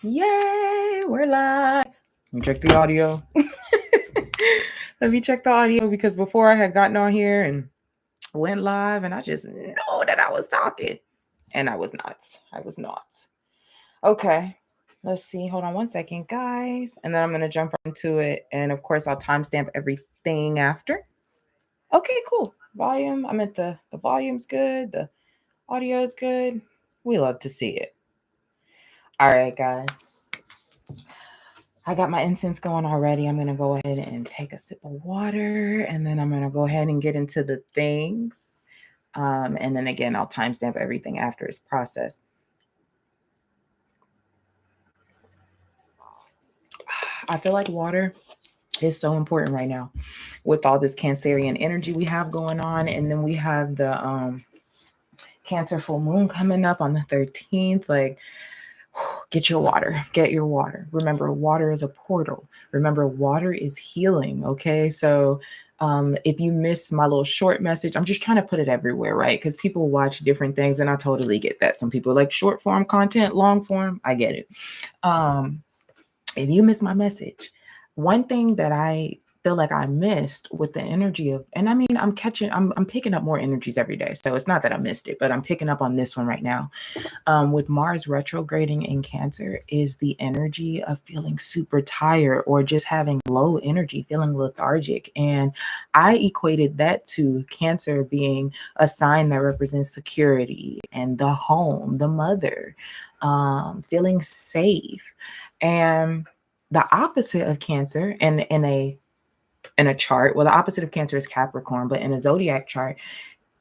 Yay, we're live. Let me check the audio. Let me check the audio because before I had gotten on here and went live and I just know that I was talking and I was not. Okay, let's see. Hold on one second, guys. And then I'm going to jump into it. And of course, I'll timestamp everything after. Okay, cool. Volume. I meant the volume's good. The audio is good. We love to see it. All right, guys. I got my incense going already. I'm going to go ahead and take a sip of water, and then I'm going to go ahead and get into the things. And then again, I'll timestamp everything after it's processed. I feel like water is so important right now with all this Cancerian energy we have going on. And then we have the Cancer full moon coming up on the 13th. Like, get your water. Remember, water is a portal. Remember, water is healing. Okay. So if you miss my little short message, I'm just trying to put it everywhere, right? Because people watch different things and I totally get that. Some people like short form content, long form. I get it. If you miss my message, one thing that I feel like I missed with the energy of, and I mean, I'm picking up more energies every day. So it's not that I missed it, but I'm picking up on this one right now. With Mars retrograding in Cancer is the energy of feeling super tired or just having low energy, feeling lethargic. And I equated that to Cancer being a sign that represents security and the home, the mother, feeling safe. And the opposite of Cancer, and in a chart, well, the opposite of Cancer is Capricorn, but in a zodiac chart,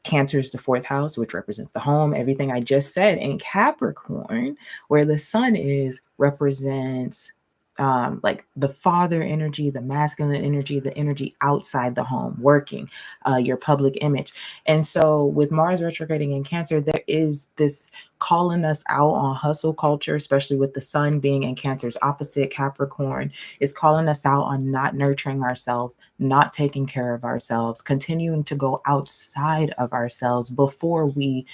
Cancer is the fourth house, which represents the home. Everything I just said. In Capricorn, where the sun is, represents like the father energy, the masculine energy, the energy outside the home, working, your public image. And so with Mars retrograding in Cancer, there is this calling us out on hustle culture, especially with the sun being in Cancer's opposite, Capricorn, is calling us out on not nurturing ourselves, not taking care of ourselves, continuing to go outside of ourselves before we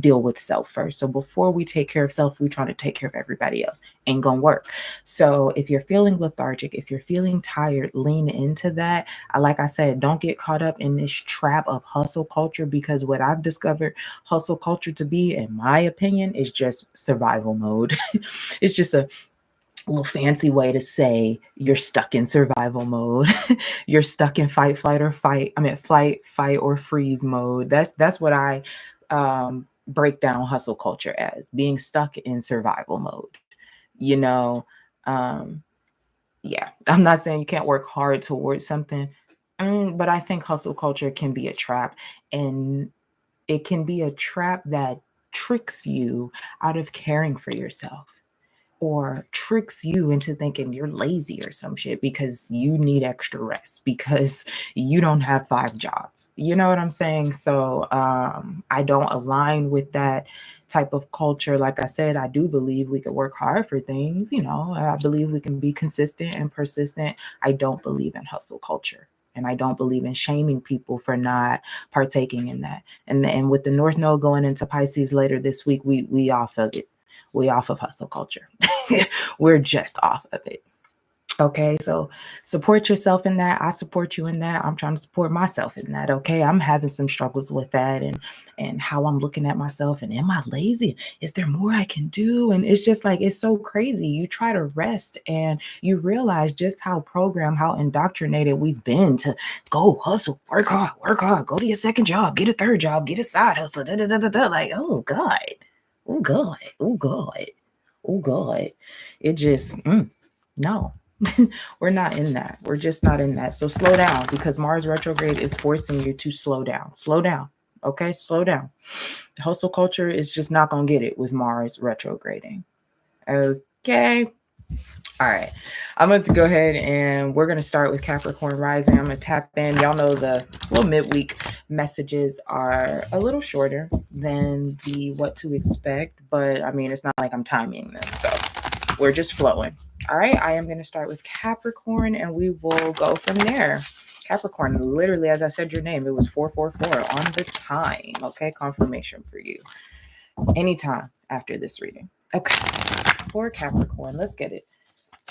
deal with self first. So before we take care of self, we try to take care of everybody else. Ain't gonna work. So if you're feeling lethargic, if you're feeling tired, lean into that. Like I said, don't get caught up in this trap of hustle culture, because what I've discovered hustle culture to be, in my opinion, is just survival mode. It's just a little fancy way to say you're stuck in survival mode. You're stuck in fight, flight, or freeze mode. That's what I break down hustle culture as, being stuck in survival mode. You know, yeah, I'm not saying you can't work hard towards something, but I think hustle culture can be a trap, and it can be a trap that tricks you out of caring for yourself, or tricks you into thinking you're lazy or some shit because you need extra rest because you don't have 5 jobs. You know what I'm saying? So I don't align with that type of culture. Like I said, I do believe we could work hard for things. You know, I believe we can be consistent and persistent. I don't believe in hustle culture. And I don't believe in shaming people for not partaking in that. And with the North Node going into Pisces later this week, we off of it. We off of hustle culture. We're just off of it. Okay, so support yourself in that. I support you in that. I'm trying to support myself in that. Okay, I'm having some struggles with that, and how I'm looking at myself, and am I lazy? Is there more I can do? And it's just like, it's so crazy. You try to rest and you realize just how programmed, how indoctrinated we've been to go hustle, work hard, go to your second job, get a third job, get a side hustle. Like, oh God, oh God, oh God, oh God. It just no. We're not in that. We're just not in that. So slow down, because Mars retrograde is forcing you to slow down. Slow down. Okay, slow down. The hustle culture is just not going to get it with Mars retrograding. Okay. All right. I'm going to go ahead and we're going to start with Capricorn rising. I'm going to tap in. Y'all know the little midweek messages are a little shorter than the what to expect, but I mean, it's not like I'm timing them. So we're just flowing. All right, I am going to start with Capricorn and we will go from there. Capricorn, literally, as I said your name, it was 444 on the time. Okay, confirmation for you anytime after this reading. Okay, for Capricorn. Let's get it.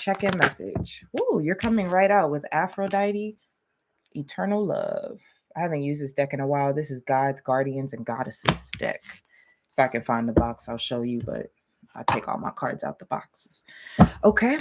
Check-in message. Ooh, you're coming right out with Aphrodite, Eternal Love. I haven't used this deck in a while. This is Gods, Guardians, and Goddesses deck. If I can find the box, I'll show you, but I'll take all my cards out the boxes. Okay.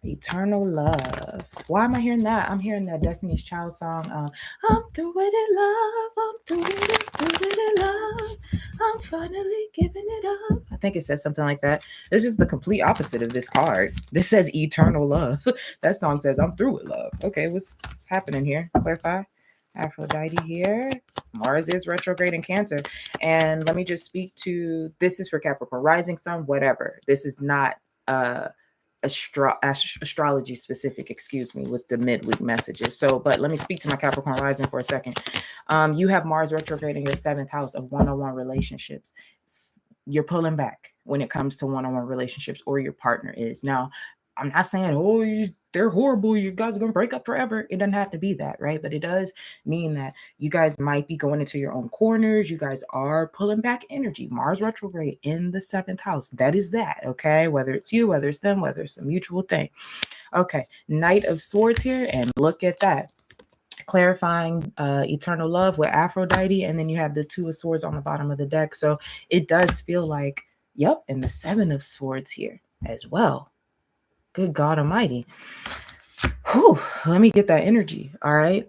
Eternal Love. Why am I hearing that? I'm hearing that Destiny's Child song. I'm through with it, love. I'm through with it, love. I'm finally giving it up. I think it says something like that. This is the complete opposite of this card. This says Eternal Love. That song says I'm through with love. Okay, what's happening here? Clarify. Aphrodite here. Mars is retrograde in Cancer. And let me just speak to, this is for Capricorn, rising sun, whatever. This is not astrology specific, excuse me, with the midweek messages. So, but let me speak to my Capricorn rising for a second. You have Mars retrograde in your 7th house of one-on-one relationships. You're pulling back when it comes to one-on-one relationships, or your partner is. Now, I'm not saying, oh, they're horrible, you guys are going to break up forever. It doesn't have to be that, right? But it does mean that you guys might be going into your own corners. You guys are pulling back energy. Mars retrograde in the 7th house. That is that, okay? Whether it's you, whether it's them, whether it's a mutual thing. Okay, Knight of Swords here, and look at that. Clarifying Eternal Love with Aphrodite, and then you have the 2 of Swords on the bottom of the deck. So it does feel like, yep, and the 7 of Swords here as well. Good God Almighty. Whew, let me get that energy. All right.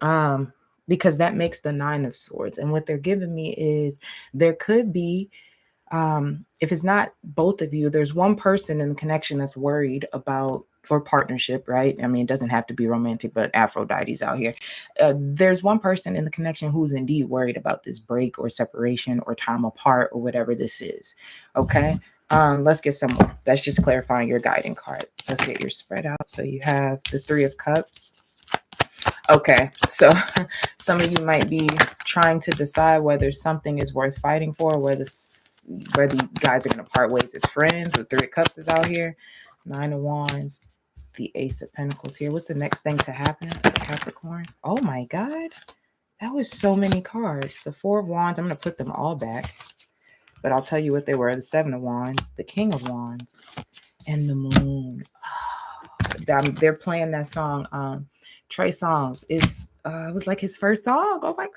Because that makes the 9 of Swords. And what they're giving me is there could be, if it's not both of you, there's one person in the connection that's worried about, or partnership, right? I mean, it doesn't have to be romantic, but Aphrodite's out here. There's one person in the connection who's indeed worried about this break or separation or time apart or whatever this is. Okay. Let's get some more. That's just clarifying your guiding card. Let's get your spread out. So you have the 3 of Cups. Okay, so some of you might be trying to decide whether something is worth fighting for, whether you guys are going to part ways as friends. The 3 of Cups is out here. 9 of Wands. The Ace of Pentacles here. What's the next thing to happen, Capricorn? Oh my God. That was so many cards. The 4 of Wands. I'm going to put them all back. But I'll tell you what they were. The 7 of Wands, the King of Wands, and the Moon. Oh, they're playing that song. Trey Songz. It was like his first song. Oh my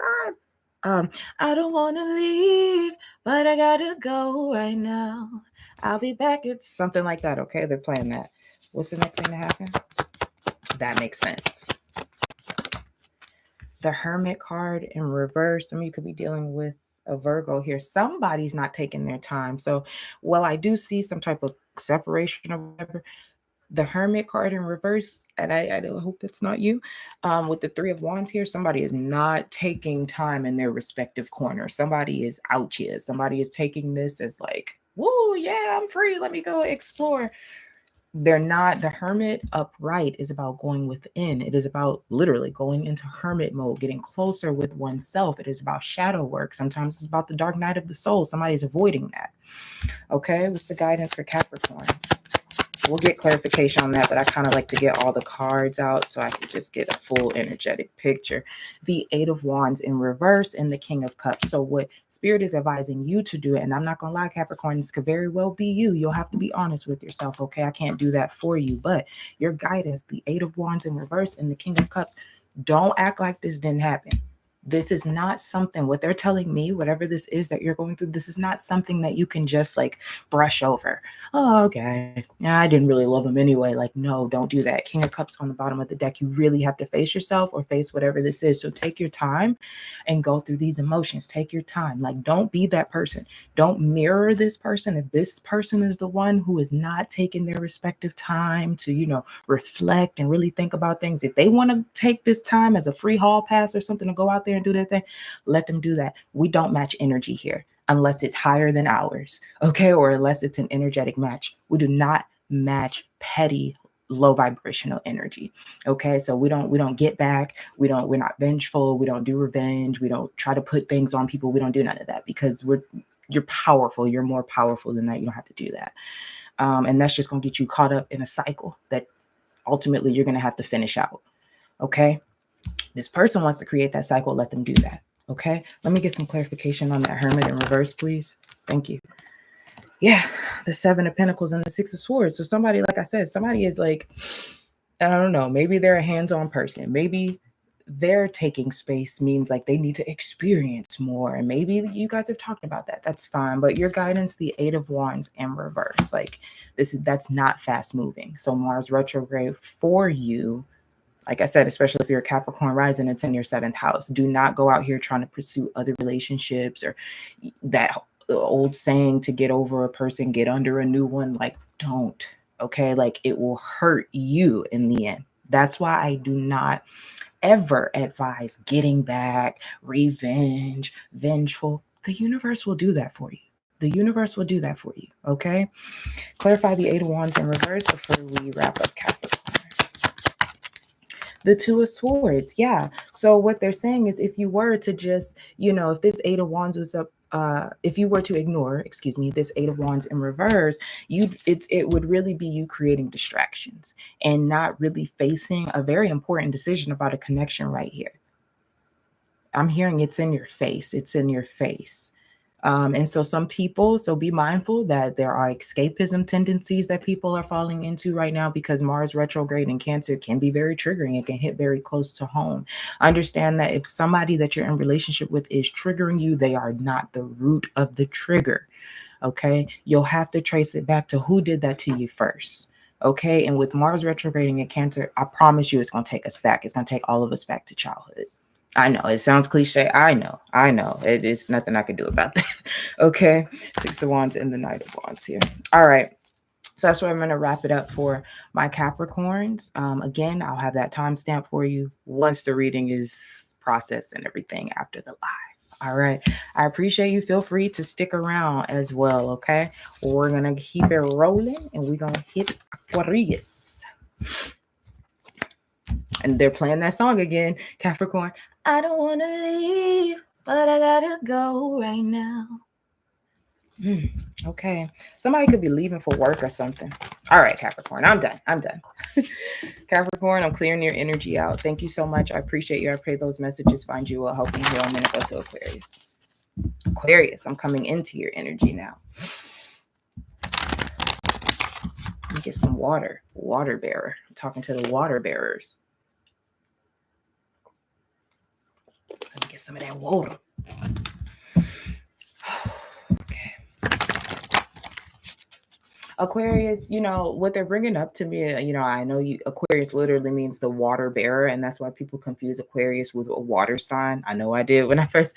God. I don't want to leave, but I gotta go right now. I'll be back. It's something like that. Okay, they're playing that. What's the next thing to happen? That makes sense. The Hermit card in reverse. Some of you could be dealing with a Virgo here. Somebody's not taking their time. So while I do see some type of separation or whatever, the Hermit card in reverse, and I don't hope it's not you, with the 3 of Wands here, somebody is not taking time in their respective corner. Somebody is out here. Somebody is taking this as like, woo, yeah, I'm free. Let me go explore. They're not. The Hermit upright is about going within. It is about literally going into hermit mode, getting closer with oneself. It is about shadow work. Sometimes it's about the dark night of the soul. Somebody's avoiding that. Okay, what's the guidance for Capricorn? We'll get clarification on that, but I kind of like to get all the cards out so I can just get a full energetic picture. The 8 of Wands in reverse and the King of Cups. So what Spirit is advising you to do, and I'm not going to lie, Capricorn, this could very well be you. You'll have to be honest with yourself, okay? I can't do that for you, but your guidance, the 8 of Wands in reverse and the King of Cups, don't act like this didn't happen. This is not something, what they're telling me, whatever this is that you're going through, this is not something that you can just like brush over. Oh, okay. Yeah, I didn't really love him anyway. Like, no, don't do that. King of Cups on the bottom of the deck. You really have to face yourself or face whatever this is. So take your time and go through these emotions. Take your time. Like, don't be that person. Don't mirror this person. If this person is the one who is not taking their respective time to, you know, reflect and really think about things, if they want to take this time as a free hall pass or something to go out there and do their thing, let them do that. We don't match energy here unless it's higher than ours, okay? Or unless it's an energetic match. We do not match petty, low vibrational energy, okay? So we don't get back. We're not vengeful. We don't do revenge. We don't try to put things on people. We don't do none of that because you're powerful. You're more powerful than that. You don't have to do that. And that's just going to get you caught up in a cycle that ultimately you're going to have to finish out, okay? This person wants to create that cycle. Let them do that. Okay. Let me get some clarification on that Hermit in reverse, please. Thank you. Yeah, the Seven of Pentacles and the Six of Swords. So somebody, like I said, somebody is like, I don't know, maybe they're a hands-on person. Maybe they're taking space means like they need to experience more. And maybe you guys have talked about that. That's fine. But your guidance, the Eight of Wands in reverse, like that's not fast moving. So Mars retrograde for you, like I said, especially if you're a Capricorn rising, it's in your 7th house. Do not go out here trying to pursue other relationships, or that old saying to get over a person, get under a new one. Like, don't. Okay. Like, it will hurt you in the end. That's why I do not ever advise getting back, revenge, vengeful. The universe will do that for you. The universe will do that for you. Okay. Clarify the Eight of Wands in reverse before we wrap up Capricorn. The Two of Swords. Yeah. So what they're saying is, if you were to just, if this Eight of Wands was up, if you were to ignore, excuse me, this Eight of Wands in reverse, it would really be you creating distractions and not really facing a very important decision about a connection right here. I'm hearing it's in your face. It's in your face. And so some people, so be mindful that there are escapism tendencies that people are falling into right now, because Mars retrograde in Cancer can be very triggering. It can hit very close to home. Understand that if somebody that you're in relationship with is triggering you, they are not the root of the trigger. Okay. You'll have to trace it back to who did that to you first. Okay. And with Mars retrograding in Cancer, I promise you it's going to take us back. It's going to take all of us back to childhood. I know it sounds cliche. I know. It's nothing I can do about that. Okay. Six of Wands and the Knight of Wands here. All right. So that's where I'm going to wrap it up for my Capricorns. Again, I'll have that timestamp for you once the reading is processed and everything after the live. All right. I appreciate you. Feel free to stick around as well. Okay. We're going to keep it rolling and we're going to hit Aquarius. And they're playing that song again, Capricorn. I don't want to leave, but I gotta go right now. Okay. Somebody could be leaving for work or something. All right, Capricorn, I'm done. Capricorn, I'm clearing your energy out. Thank you so much. I appreciate you. I pray those messages find you well, helping heal. I'm going to go to Aquarius. Aquarius, I'm coming into your energy now. Let me get some water. Water bearer. I'm talking to the water bearers. Let me get some of that water. Okay. Aquarius, what they're bringing up to me, I know Aquarius literally means the water bearer, and that's why people confuse Aquarius with a water sign. I know I did when I first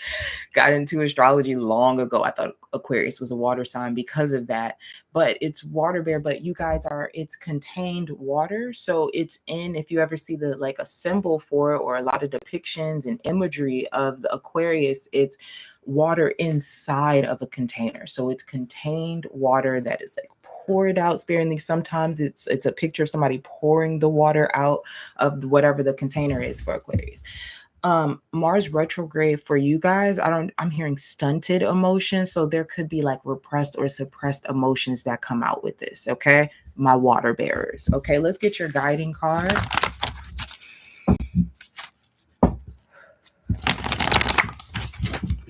got into astrology long ago. I thought Aquarius was a water sign because of that, but it's water bear. But you guys it's contained water. So it's if you ever see a symbol for it, or a lot of depictions and imagery of the Aquarius, it's water inside of a container. So it's contained water that is poured out sparingly. Sometimes it's a picture of somebody pouring the water out of whatever the container is for Aquarius. Mars retrograde for you guys, I'm hearing stunted emotions. So there could be repressed or suppressed emotions that come out with this. Okay. My water bearers. Okay. Let's get your guiding card.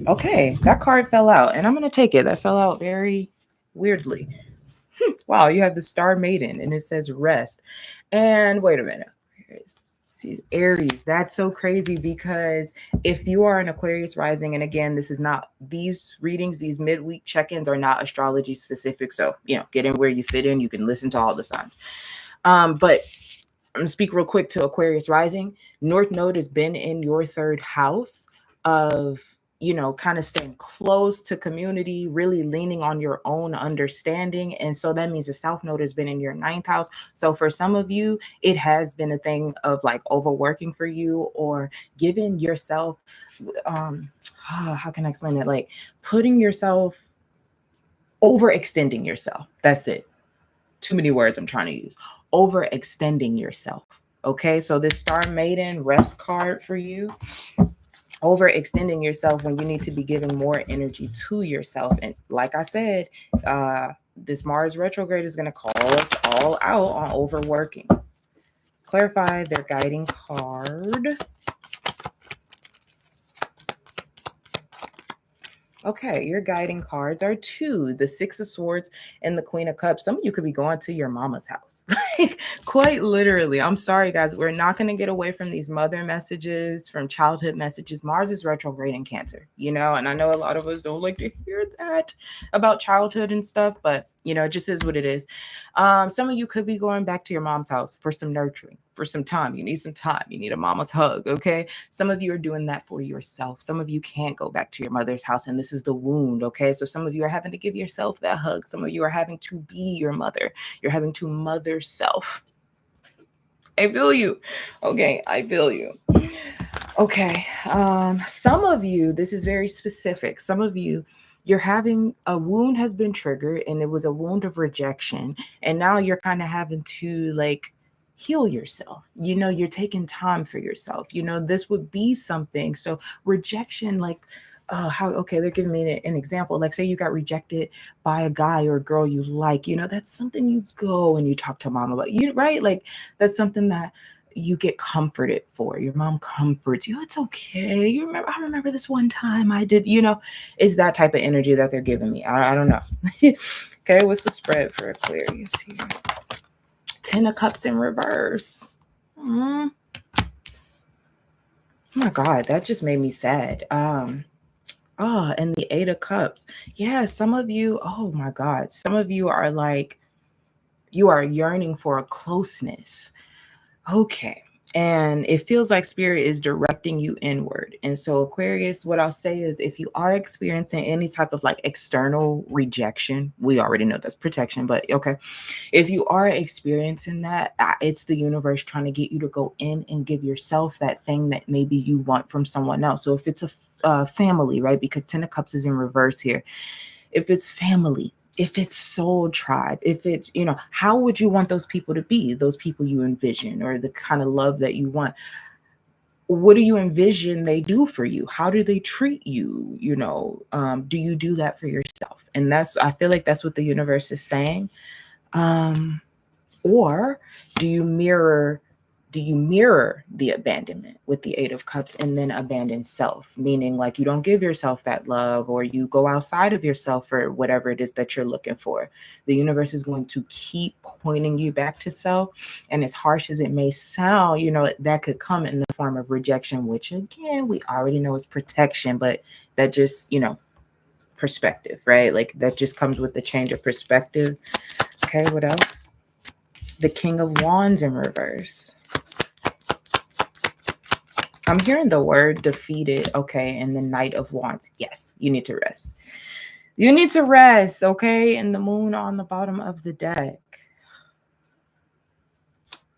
Okay. That card fell out and I'm going to take it. That fell out very weirdly. Wow. You have the Star Maiden and it says rest. And wait a minute. She's Aries. That's so crazy, because if you are an Aquarius rising, and again, this is not, these readings, these midweek check-ins are not astrology specific. So, get in where you fit in. You can listen to all the signs. But I'm gonna speak real quick to Aquarius rising. North Node has been in your 3rd house of, kind of staying close to community, really leaning on your own understanding. And so that means the South Node has been in your 9th house. So for some of you, it has been a thing of overworking for you, or giving yourself, how can I explain it? Putting yourself, overextending yourself. That's it. Too many words I'm trying to use. Overextending yourself. Okay, so this Star Maiden rest card for you. Overextending yourself when you need to be giving more energy to yourself. And like I said, this Mars retrograde is going to call us all out on overworking. Clarify their guiding card. Okay, your guiding cards are two, the Six of Swords and the Queen of Cups. Some of you could be going to your mama's house. Like, quite literally. I'm sorry, guys. We're not going to get away from these mother messages, from childhood messages. Mars is retrograde in Cancer, you know, and I know a lot of us don't like to hear that about childhood and stuff, but, you know, it just is what it is. Some of you could be going back to your mom's house for some nurturing, for some time. You need some time. You need a mama's hug, okay? Some of you are doing that for yourself. Some of you can't go back to your mother's house, and this is the wound, okay? So some of you are having to give yourself that hug. Some of you are having to be your mother. You're having to mother self. I feel you. Okay, I feel you. Okay, some of you, this is very specific. Some of you, you're having a wound has been triggered, and it was a wound of rejection, and now you're kind of having to like heal yourself. You know, you're taking time for yourself. You know, this would be something. So rejection, like how, okay, they're giving me an example. Like, say you got rejected by a guy or a girl you like, you know, that's something you go and you talk to mom about, you, right? Like, that's something that you get comforted for. Your mom comforts you. It's okay. You remember, I remember this one time I did, you know, it's that type of energy that they're giving me. I don't know. Okay, what's the spread for Aquarius here? 10 of Cups in reverse. Oh my God, that just made me sad. And the 8 of Cups. Yeah, some of you, oh my God, some of you are like, you are yearning for a closeness. Okay. And it feels like spirit is directing you inward. And so, Aquarius, what I'll say is, if you are experiencing any type of like external rejection, we already know that's protection, but okay. If you are experiencing that, it's the universe trying to get you to go in and give yourself that thing that maybe you want from someone else. So if it's a family, right? Because 10 of Cups is in reverse here. If it's family, if it's soul tribe, if it's, you know, how would you want those people to be? Those people you envision, or the kind of love that you want. What do you envision they do for you? How do they treat you? You know, do you do that for yourself? And that's, I feel like that's what the universe is saying. Or do you mirror the abandonment with the 8 of Cups and then abandon self, meaning like you don't give yourself that love, or you go outside of yourself for whatever it is that you're looking for? The universe is going to keep pointing you back to self. And as harsh as it may sound, you know, that could come in the form of rejection, which again, we already know is protection, but that just, you know, perspective, right? Like that just comes with the change of perspective. Okay, what else? The King of Wands in reverse. I'm hearing the word defeated. Okay, and the Knight of Wands. Yes, you need to rest. You need to rest, okay? And the Moon on the bottom of the deck.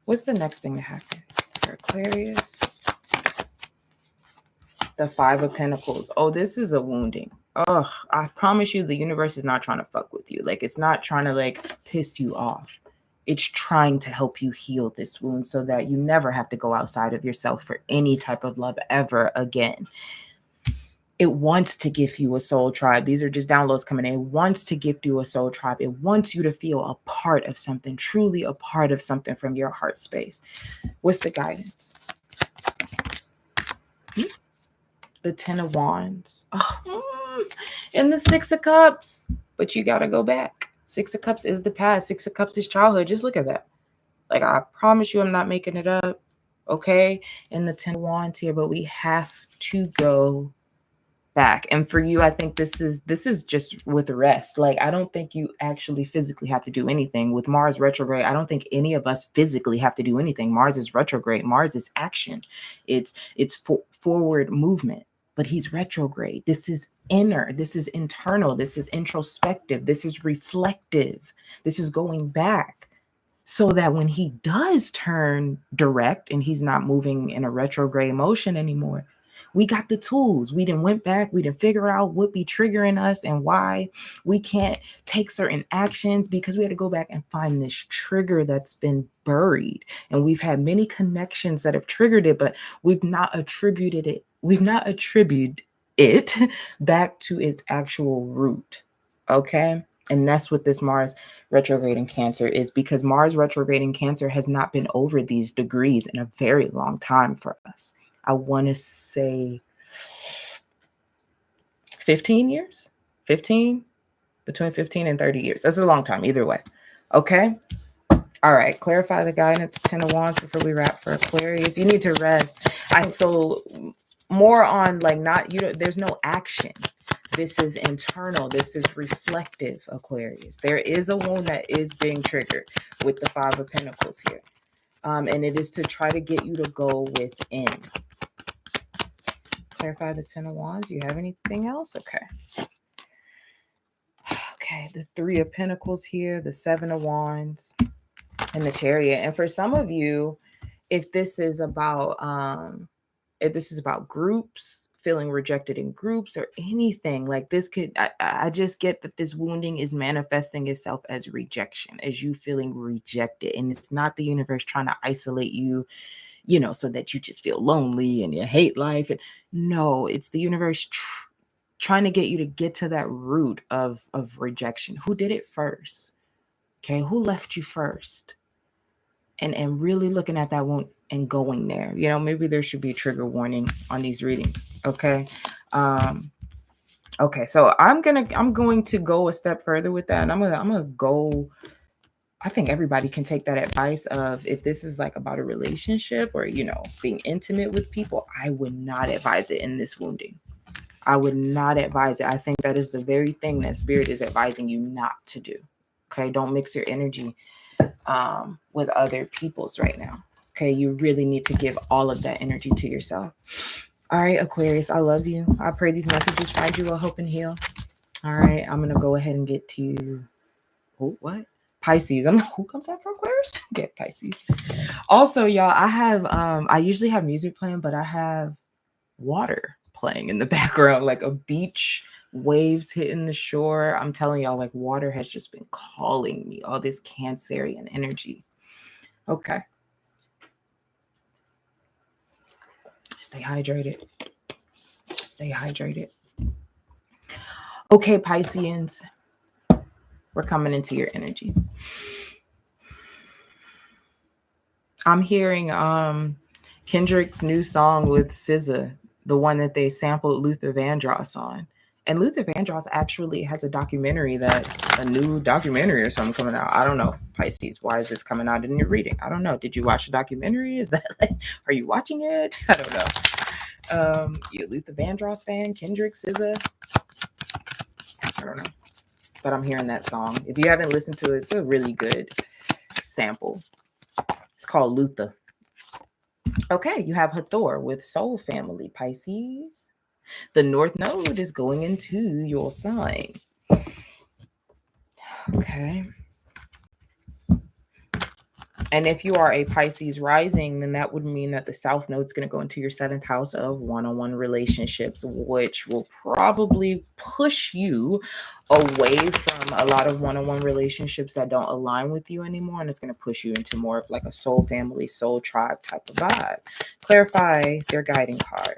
What's the next thing to happen for Aquarius? The 5 of Pentacles. Oh, this is a wounding. Oh, I promise you the universe is not trying to fuck with you. Like, it's not trying to like piss you off. It's trying to help you heal this wound so that you never have to go outside of yourself for any type of love ever again. It wants to give you a soul tribe. These are just downloads coming in. It wants to gift you a soul tribe. It wants you to feel a part of something, truly a part of something from your heart space. What's the guidance? The 10 of Wands. Oh, and the 6 of Cups. But you got to go back. 6 of Cups is the past. 6 of Cups is childhood. Just look at that. Like, I promise you I'm not making it up. Okay? And the 10 of Wands here. But we have to go back. And for you, I think this is just with rest. Like, I don't think you actually physically have to do anything. With Mars retrograde, I don't think any of us physically have to do anything. Mars is retrograde. Mars is action. It's forward movement. But he's retrograde. This is inner. This is internal. This is introspective. This is reflective. This is going back, so that when he does turn direct and he's not moving in a retrograde motion anymore, we got the tools. We didn't went back. We didn't figure out what be triggering us and why we can't take certain actions, because we had to go back and find this trigger that's been buried. And we've had many connections that have triggered it, but we've not attributed it. We've not attributed it back to its actual root. Okay. And that's what this Mars retrograde in Cancer is, because Mars retrograde in Cancer has not been over these degrees in a very long time for us. I want to say 15 years, 15, between 15 and 30 years. That's a long time either way. Okay. All right. Clarify the guidance, 10 of Wands before we wrap for Aquarius. You need to rest. So more on like not, you know, there's no action. This is internal. This is reflective, Aquarius. There is a wound that is being triggered with the 5 of Pentacles here. And it is to try to get you to go within. Clarify the 10 of Wands. Do you have anything else? Okay. Okay. The 3 of Pentacles here, the 7 of Wands, and the Chariot. And for some of you, if this is about groups, feeling rejected in groups or anything like this, I just get that this wounding is manifesting itself as rejection, as you feeling rejected. And it's not the universe trying to isolate you, you know, so that you just feel lonely and you hate life. And no, it's the universe trying to get you to get to that root of rejection. Who did it first? Okay, who left you first? And really looking at that wound and going there. You know, maybe there should be a trigger warning on these readings. Okay. Okay, so I'm going to go a step further with that. And I'm gonna go. I think everybody can take that advice of, if this is like about a relationship or, you know, being intimate with people, I would not advise it in this wounding. I would not advise it. I think that is the very thing that Spirit is advising you not to do. Okay, don't mix your energy with other people's right now. Okay, you really need to give all of that energy to yourself. All right, Aquarius, I love you. I pray these messages find you a hope and heal. All right, I'm gonna go ahead and get to what? Pisces. Who comes after Aquarius? Get Pisces. Also, y'all, I have I usually have music playing, but I have water playing in the background, like a beach, waves hitting the shore. I'm telling y'all, like, water has just been calling me, all this Cancerian energy. Okay. Stay hydrated. Stay hydrated. Okay, Pisceans, we're coming into your energy. I'm hearing Kendrick's new song with SZA, the one that they sampled Luther Vandross on. And Luther Vandross actually has a new documentary or something coming out. I don't know, Pisces. Why is this coming out in your reading? I don't know. Did you watch the documentary? Is that like, are you watching it? I don't know. You a Luther Vandross fan? Kendrick, SZA? I don't know. But I'm hearing that song. If you haven't listened to it, it's a really good sample. It's called Luther. Okay, you have Hathor with Soul Family, Pisces. The North Node is going into your sign. Okay. And if you are a Pisces rising, then that would mean that the South Node is going to go into your 7th house of one-on-one relationships, which will probably push you away from a lot of one-on-one relationships that don't align with you anymore. And it's going to push you into more of like a soul family, soul tribe type of vibe. Clarify their guiding card.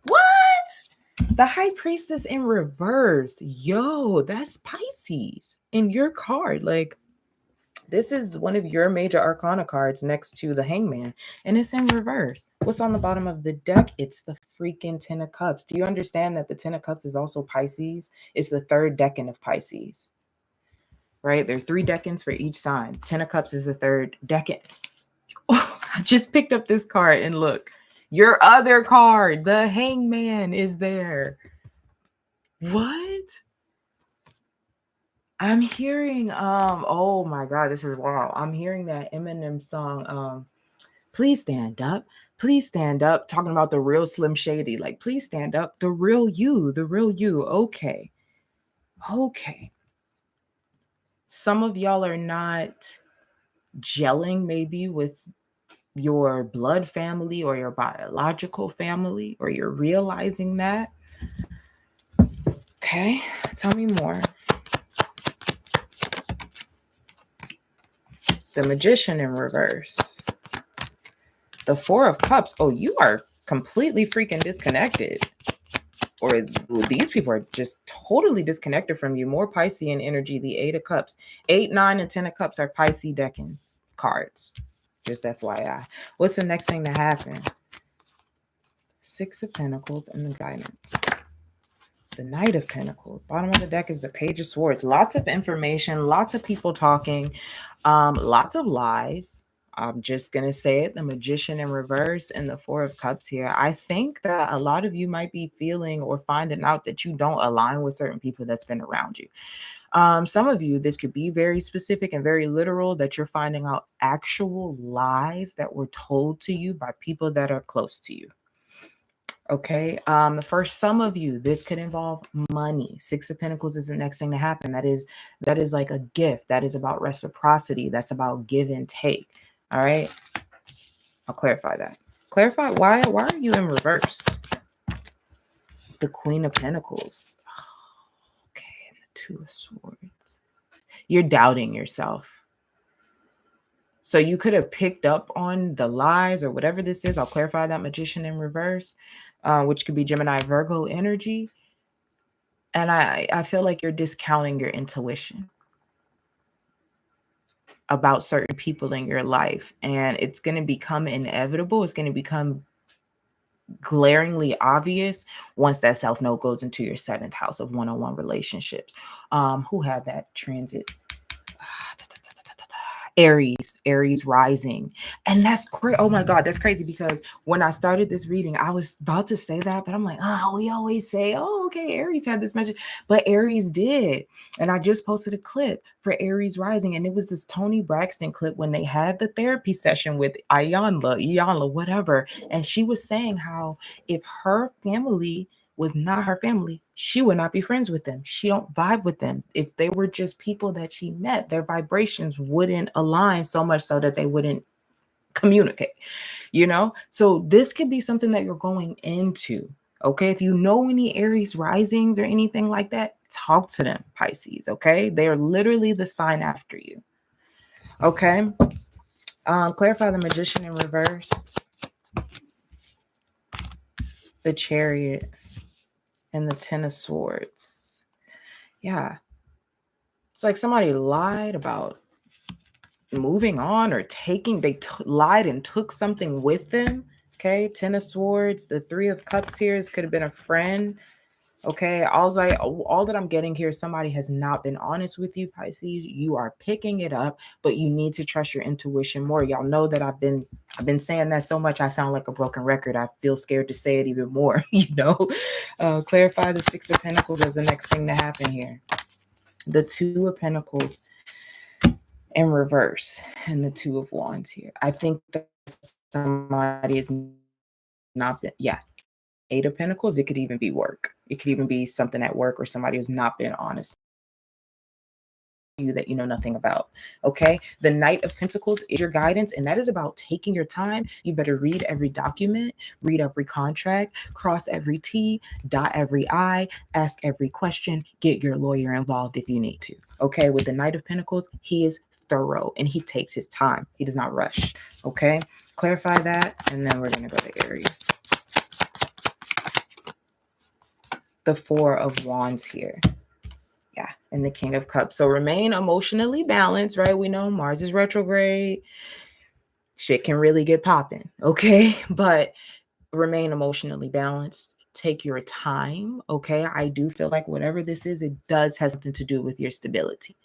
What? The High Priestess in reverse. Yo, that's Pisces in your card. Like, this is one of your major arcana cards next to the Hangman, and it's in reverse. What's on the bottom of the deck? It's the freaking 10 of Cups. Do you understand that the 10 of Cups is also Pisces? It's the 3rd decan of Pisces, right? There are 3 decans for each sign. 10 of Cups is the 3rd decan. Oh, I just picked up this card and look, your other card, the Hangman, is there. What? I'm hearing, oh my God, this is wow. I'm hearing that Eminem song, Please Stand Up, Please Stand Up, talking about the real Slim Shady, like, please stand up, the real you, the real you. Okay. Okay. Some of y'all are not gelling maybe with your blood family or your biological family, or you're realizing that. Okay. Tell me more. The Magician in reverse. The 4 of Cups. Oh, you are completely freaking disconnected. Or these people are just totally disconnected from you. More Piscean energy. The 8 of Cups. 8, 9, and 10 of Cups are Pisces decan cards. Just FYI. What's the next thing to happen? 6 of Pentacles and the guidance. The Knight of Pentacles. Bottom of the deck is the Page of Swords. Lots of information, lots of people talking, lots of lies. I'm just going to say it. The Magician in reverse and the Four of Cups here. I think that a lot of you might be feeling or finding out that you don't align with certain people that's been around you. Some of you, this could be very specific and very literal, that you're finding out actual lies that were told to you by people that are close to you. Okay. For some of you, this could involve money. Six of Pentacles is the next thing to happen. That is like a gift. That is about reciprocity. That's about give and take. All right. I'll clarify that. Clarify why are you in reverse? The Queen of Pentacles. Okay, and the Two of Swords. You're doubting yourself. So you could have picked up on the lies or whatever this is. I'll clarify that. Magician in reverse, which could be Gemini, Virgo energy. And I feel like you're discounting your intuition about certain people in your life. And it's going to become inevitable. It's going to become glaringly obvious once that self-note goes into your 7th house of one-on-one relationships. Who had that transit? Aries rising. And that's crazy. Oh my God, that's crazy, because when I started this reading, I was about to say that, but I'm like, we always say, okay, Aries had this message, but Aries did. And I just posted a clip for Aries rising, and it was this Toni Braxton clip when they had the therapy session with Iyanla, whatever. And she was saying how if her family was not her family, she would not be friends with them. She don't vibe with them. If they were just people that she met, their vibrations wouldn't align so much so that they wouldn't communicate, So this could be something that you're going into. Okay. If you know any Aries risings or anything like that, talk to them, Pisces. Okay. They're literally the sign after you. Okay. Clarify the Magician in reverse. The Chariot. And the Ten of Swords. Yeah. It's like somebody lied about moving on or taking, they lied and took something with them. Okay. Ten of Swords. The Three of Cups here. This could have been a friend. Okay. All that I'm getting here, somebody has not been honest with you, Pisces. You are picking it up, but you need to trust your intuition more. Y'all know that I've been saying that so much I sound like a broken record. I feel scared to say it even more, Clarify the Six of Pentacles as the next thing to happen here. The Two of Pentacles in reverse and the Two of Wands here. I think that somebody is not been, Eight of Pentacles. It could even be work. It could even be something at work or somebody who's not been honest you that you know nothing about. Okay. The Knight of Pentacles is your guidance, and that is about taking your time. You better read every document, read every contract, cross every T, dot every I, ask every question, get your lawyer involved if you need to. Okay. With the Knight of Pentacles, he is thorough and he takes his time. He does not rush. Okay. Clarify that. And then we're going to go to Aries. The Four of Wands here. Yeah, and the King of Cups. So remain emotionally balanced, right? We know Mars is retrograde. Shit can really get popping, okay? But remain emotionally balanced. Take your time, okay? I do feel like whatever this is, it does have something to do with your stability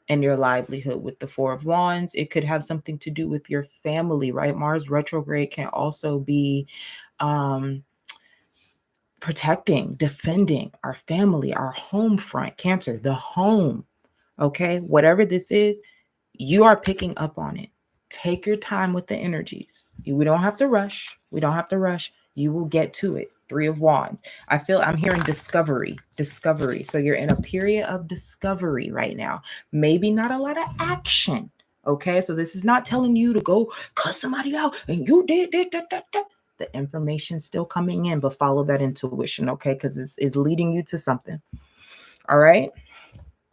and your livelihood. With the Four of Wands, it could have something to do with your family, right? Mars retrograde can also be protecting, defending our family, our home front. Cancer, the home. Okay. Whatever this is, you are picking up on it. Take your time with the energies. We don't have to rush. You will get to it. Three of Wands. I'm hearing discovery. So you're in a period of discovery right now. Maybe not a lot of action. Okay. So this is not telling you to go cuss somebody out and you did. The information's still coming in, but follow that intuition, okay? Because it's leading you to something. All right?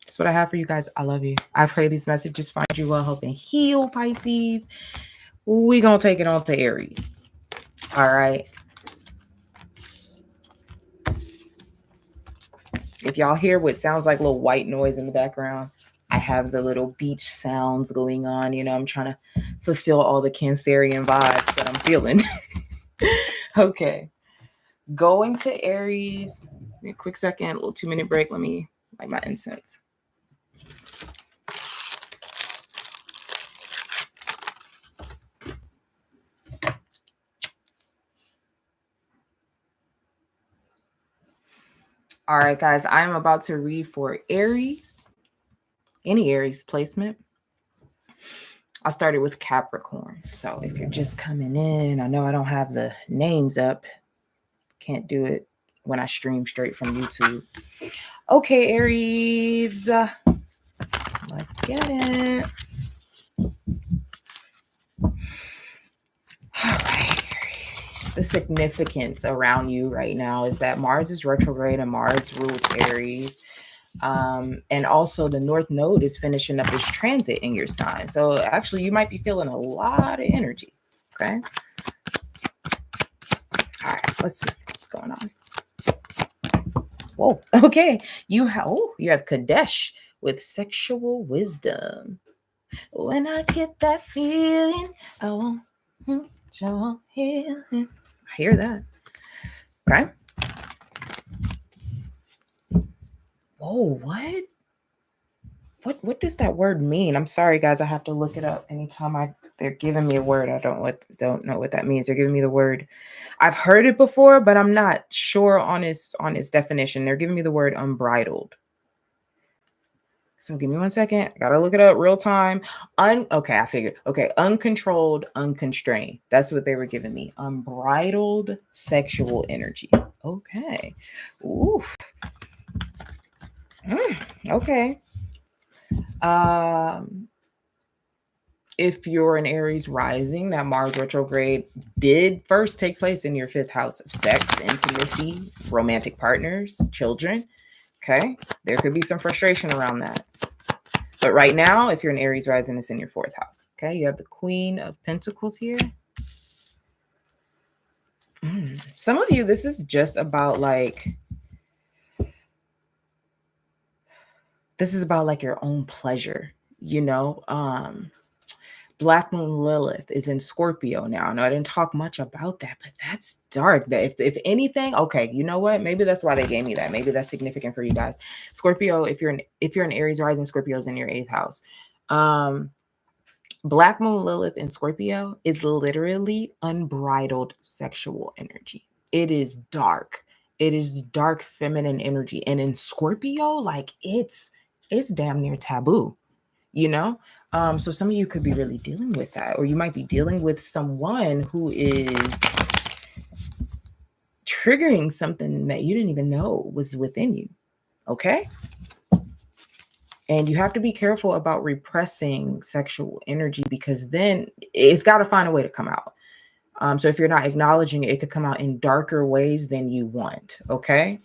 That's what I have for you guys. I love you. I pray these messages find you well, help and heal, Pisces. We're going to take it on to Aries. All right? If y'all hear what sounds like a little white noise in the background, I have the little beach sounds going on. I'm trying to fulfill all the Cancerian vibes that I'm feeling. Okay. Going to Aries, Give me a quick second, a little 2-minute break. Let me light my incense. All right, guys, I'm about to read for Aries, any Aries placement. I started with Capricorn. So if you're just coming in, I know I don't have the names up. Can't do it when I stream straight from YouTube. Okay, Aries, let's get it. All right, Aries. The significance around you right now is that Mars is retrograde and Mars rules Aries. And also the North Node is finishing up its transit in your sign. So actually you might be feeling a lot of energy. Okay. All right, let's see what's going on. Whoa. Okay. You have Kadesh with sexual wisdom. When I get that feeling, I want your healing. I hear that. Okay. Whoa, what? What does that word mean? I'm sorry, guys. I have to look it up. Anytime they're giving me a word, I don't know what that means. They're giving me the word. I've heard it before, but I'm not sure on its definition. They're giving me the word unbridled. So give me 1 second. I gotta look it up real time. Okay, I figured. Okay, uncontrolled, unconstrained. That's what they were giving me. Unbridled sexual energy. Okay. Oof. Okay. If you're an Aries rising, that Mars retrograde did first take place in your 5th house of sex, intimacy, romantic partners, children. Okay. There could be some frustration around that. But right now, if you're an Aries rising, it's in your 4th house. Okay. You have the Queen of Pentacles here. Some of you, this is just about like, your own pleasure, you know? Black Moon Lilith is in Scorpio now. Now, I didn't talk much about that, but that's dark. That if anything, okay, you know what? Maybe that's why they gave me that. Maybe that's significant for you guys. Scorpio, if you're an Aries rising, Scorpio is in your 8th house. Black Moon Lilith in Scorpio is literally unbridled sexual energy. It is dark. It is dark feminine energy. And in Scorpio, like it's damn near taboo, you know? So some of you could be really dealing with that, or you might be dealing with someone who is triggering something that you didn't even know was within you. Okay. And you have to be careful about repressing sexual energy, because then it's got to find a way to come out. So if you're not acknowledging it, it could come out in darker ways than you want. Okay.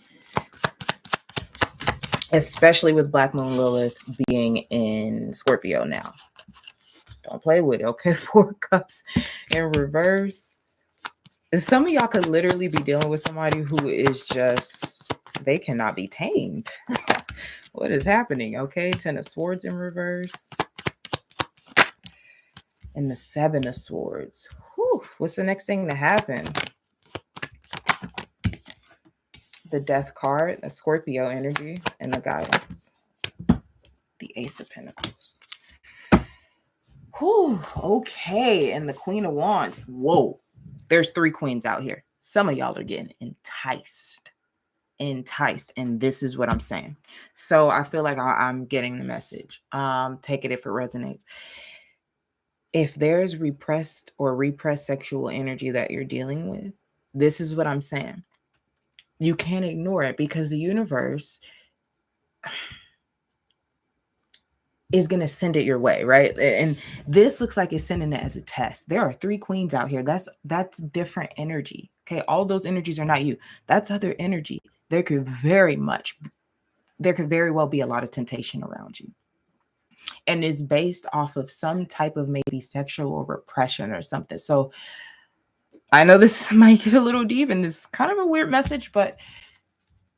Especially with Black Moon Lilith being in Scorpio now. Don't play with it. Okay. 4 cups in reverse. Some of y'all could literally be dealing with somebody who is just, they cannot be tamed. What is happening? Okay. 10 of Swords in reverse. And the 7 of Swords. Whew, what's the next thing to happen? The Death card, the Scorpio energy, and the guidance. The Ace of Pentacles. Whew, okay. And the Queen of Wands. Whoa. There's 3 queens out here. Some of y'all are getting enticed. And this is what I'm saying. So I feel like I'm getting the message. Take it if it resonates. If there's repressed sexual energy that you're dealing with, this is what I'm saying. You can't ignore it, because the universe is going to send it your way, right? And this looks like it's sending it as a test. There are 3 queens out here. That's different energy. Okay. All those energies are not you. That's other energy. There could very well be a lot of temptation around you. And it's based off of some type of maybe sexual repression or something. So I know this might get a little deep and this is kind of a weird message, but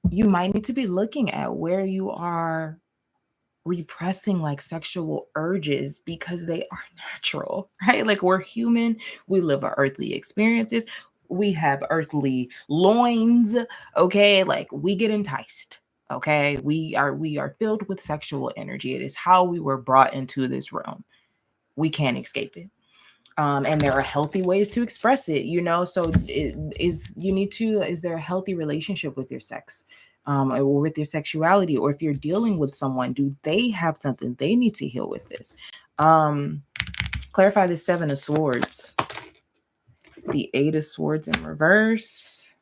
you might need to be looking at where you are repressing like sexual urges, because they are natural, right? Like we're human. We live our earthly experiences. We have earthly loins. Okay, like we get enticed. Okay, we are filled with sexual energy. It is how we were brought into this realm. We can't escape it. And there are healthy ways to express it, you know. So is there a healthy relationship with your sex, or with your sexuality? Or if you're dealing with someone, do they have something they need to heal with this? Clarify the Seven of Swords, the Eight of Swords in reverse,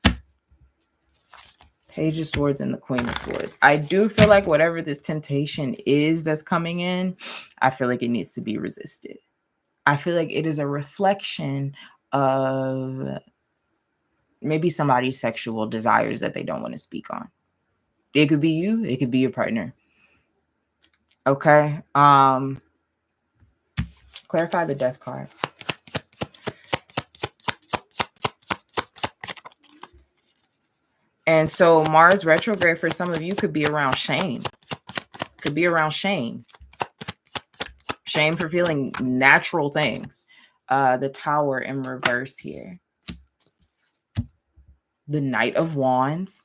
Page of Swords, and the Queen of Swords. I do feel like whatever this temptation is that's coming in, I feel like it needs to be resisted. I feel like it is a reflection of maybe somebody's sexual desires that they don't want to speak on. It could be you, it could be your partner. Okay. Clarify the Death card. And so Mars retrograde for some of you could be around shame. Could be around shame. Shame for feeling natural things. The Tower in reverse here. The Knight of Wands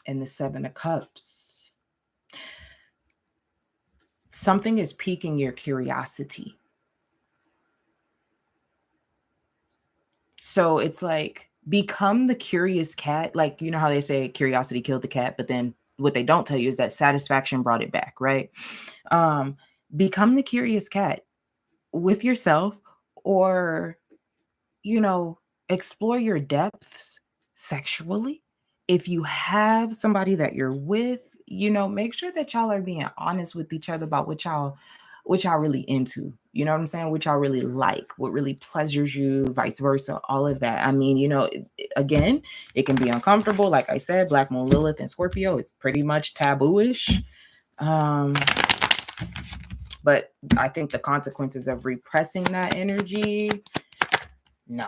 and the Seven of Cups. Something is piquing your curiosity. So it's like, become the curious cat. Like, you know how they say curiosity killed the cat, but then what they don't tell you is that satisfaction brought it back, right? Become the curious cat with yourself, or, you know, explore your depths sexually. If you have somebody that you're with, you know, make sure that y'all are being honest with each other about what y'all really into. You know what I'm saying? What y'all really like, what really pleasures you, vice versa, all of that. I mean, you know, again, it can be uncomfortable. Like I said, Black Moon Lilith and Scorpio is pretty much taboo-ish. But I think the consequences of repressing that energy, no.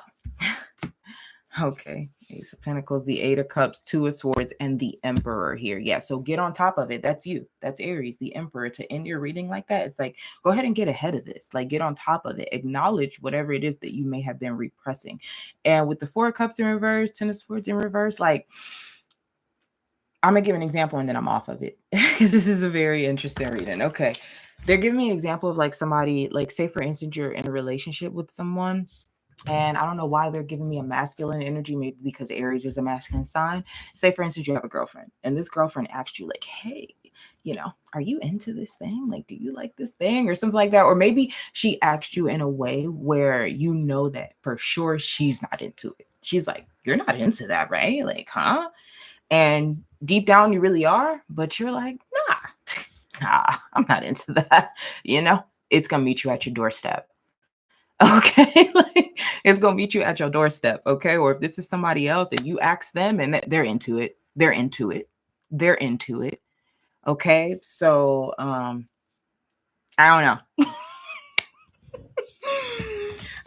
Okay. Ace of Pentacles, the Eight of Cups, Two of Swords, and the Emperor here. Yeah, so get on top of it. That's you. That's Aries, the Emperor. To end your reading like that, it's like, go ahead and get ahead of this. Like, get on top of it. Acknowledge whatever it is that you may have been repressing. And with the Four of Cups in reverse, Ten of Swords in reverse, like, I'm going to give an example and then I'm off of it because this is a very interesting reading. Okay. They're giving me an example of like somebody, like say for instance, you're in a relationship with someone, and I don't know why they're giving me a masculine energy, maybe because Aries is a masculine sign. Say for instance, you have a girlfriend and this girlfriend asked you like, hey, you know, are you into this thing? Like, do you like this thing or something like that? Or maybe she asked you in a way where you know that for sure she's not into it. She's like, you're not into that, right? Like, huh? And deep down you really are, but you're like, nah, I'm not into that. You know, it's going to meet you at your doorstep. Okay. Like, it's going to meet you at your doorstep. Okay. Or if this is somebody else and you ask them and they're into it, they're into it. They're into it. Okay. So, I don't know.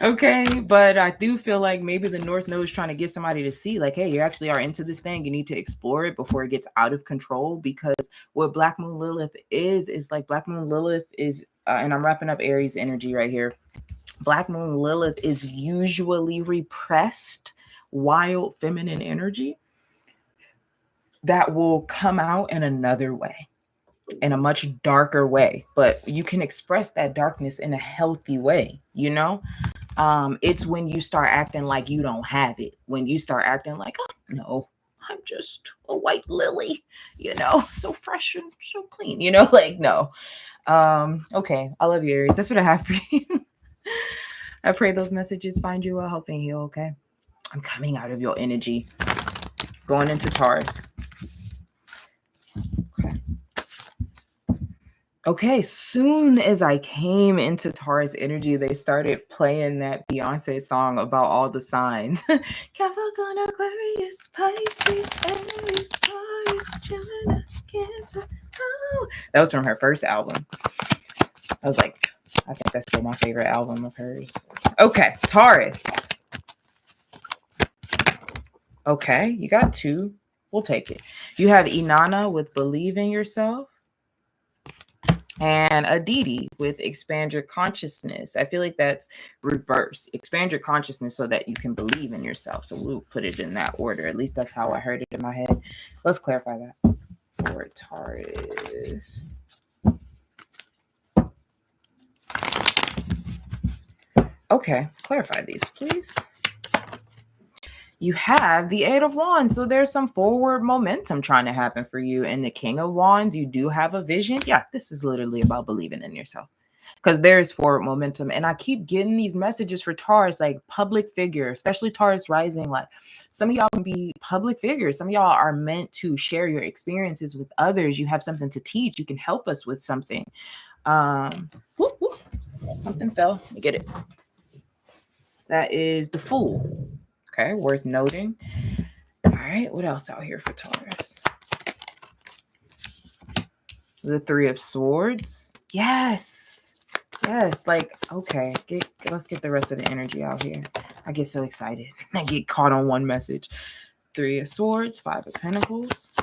Okay, but I do feel like maybe the North Node is trying to get somebody to see like, hey, you actually are into this thing. You need to explore it before it gets out of control, because what Black Moon Lilith is like Black Moon Lilith is, and I'm wrapping up Aries energy right here. Black Moon Lilith is usually repressed, wild feminine energy that will come out in another way, in a much darker way, but you can express that darkness in a healthy way, you know? It's when you start acting like you don't have it, when you start acting like, oh no, I'm just a white lily, you know, so fresh and so clean, you know, like, no. Okay, I love you, Aries. That's what I have for you. I pray those messages find you well, helping you. Okay, I'm coming out of your energy, going into Taurus. Okay, soon as I came into Taurus energy, they started playing that Beyonce song about all the signs. Capricorn, Aquarius, Pisces, Aries, Taurus, Gemini, Cancer. Oh, that was from her first album. I was like, I think that's still my favorite album of hers. Okay, Taurus. Okay, you got two. We'll take it. You have Inanna with Believe in Yourself. And Aditi with expand your consciousness. I feel like that's reverse. Expand your consciousness so that you can believe in yourself. So we'll put it in that order. At least that's how I heard it in my head. Let's clarify that for Taurus. Okay, clarify these, please. You have the Eight of Wands. So there's some forward momentum trying to happen for you. And the King of Wands, you do have a vision. Yeah, this is literally about believing in yourself, because there's forward momentum. And I keep getting these messages for Taurus, like public figure, especially Taurus rising. Like some of y'all can be public figures. Some of y'all are meant to share your experiences with others. You have something to teach. You can help us with something. Whoop, whoop. Something fell. Let me get it. That is the Fool. Okay, worth noting. All right, what else out here for Taurus? The Three of Swords. Yes. Yes, like, okay, let's get the rest of the energy out here. I get so excited. I get caught on one message. Three of Swords, Five of Pentacles.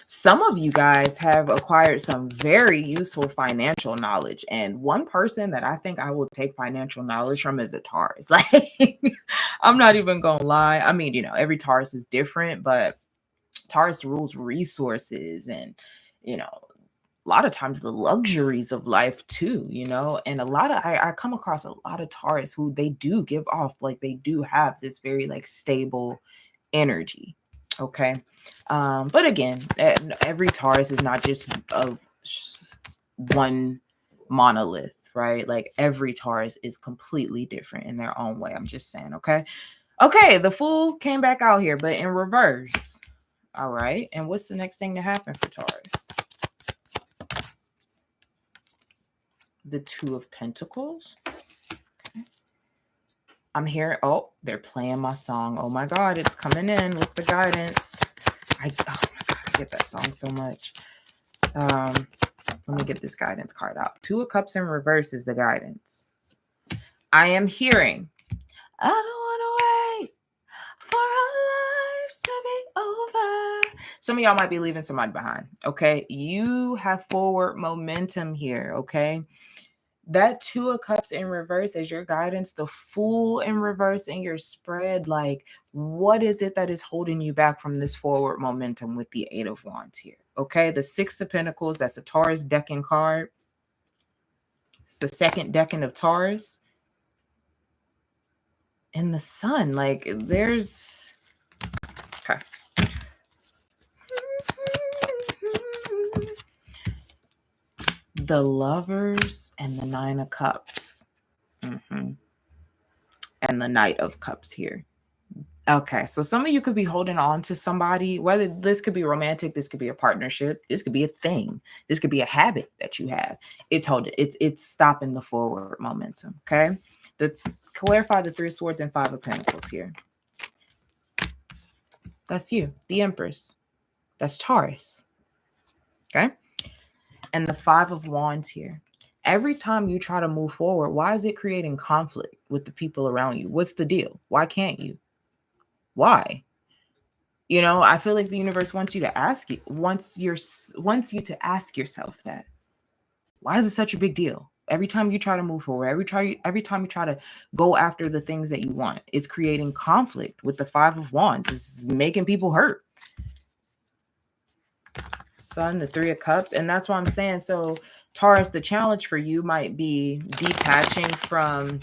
Some of you guys have acquired some very useful financial knowledge. And one person that I think I will take financial knowledge from is a Taurus. Like, I'm not even going to lie. I mean, you know, every Taurus is different, but Taurus rules resources and, you know, a lot of times the luxuries of life too, you know, and I come across a lot of Taurus who they do give off, like they do have this very like stable energy. Okay. But again, every Taurus is not just one monolith, right? Like every Taurus is completely different in their own way. I'm just saying, okay? Okay, the Fool came back out here, but in reverse. All right. And what's the next thing to happen for Taurus? The Two of Pentacles. Okay. I'm here. Oh, they're playing my song. Oh my God, it's coming in. What's the guidance? Oh my God, I get that song so much. Let me get this guidance card out. Two of Cups in reverse is the guidance. I am hearing, I don't want to wait for our lives to be over. Some of y'all might be leaving somebody behind. Okay. You have forward momentum here. Okay. That Two of Cups in reverse as your guidance, the Fool in reverse in your spread. Like, what is it that is holding you back from this forward momentum with the Eight of Wands here? Okay, the Six of Pentacles, that's a Taurus decking card. It's the second decking of Taurus. And the Sun, like there's... Okay. The Lovers and the Nine of Cups. And the Knight of Cups here. Okay, so some of you could be holding on to somebody, whether this could be romantic, this could be a partnership, this could be a thing, this could be a habit that you have. It's stopping the forward momentum. Okay, clarify the Three of Swords and Five of Pentacles here. That's you, the Empress. That's Taurus. Okay, and the Five of Wands here. Every time you try to move forward, why is it creating conflict with the people around you? What's the deal? Why can't you? Why? You know, I feel like the universe wants you to ask you, wants you to ask yourself that. Why is it such a big deal? Every time you try to move forward, every time you try to go after the things that you want, it's creating conflict with the Five of Wands. It's making people hurt. Sun, the Three of Cups. And that's what I'm saying. So Taurus, the challenge for you might be detaching from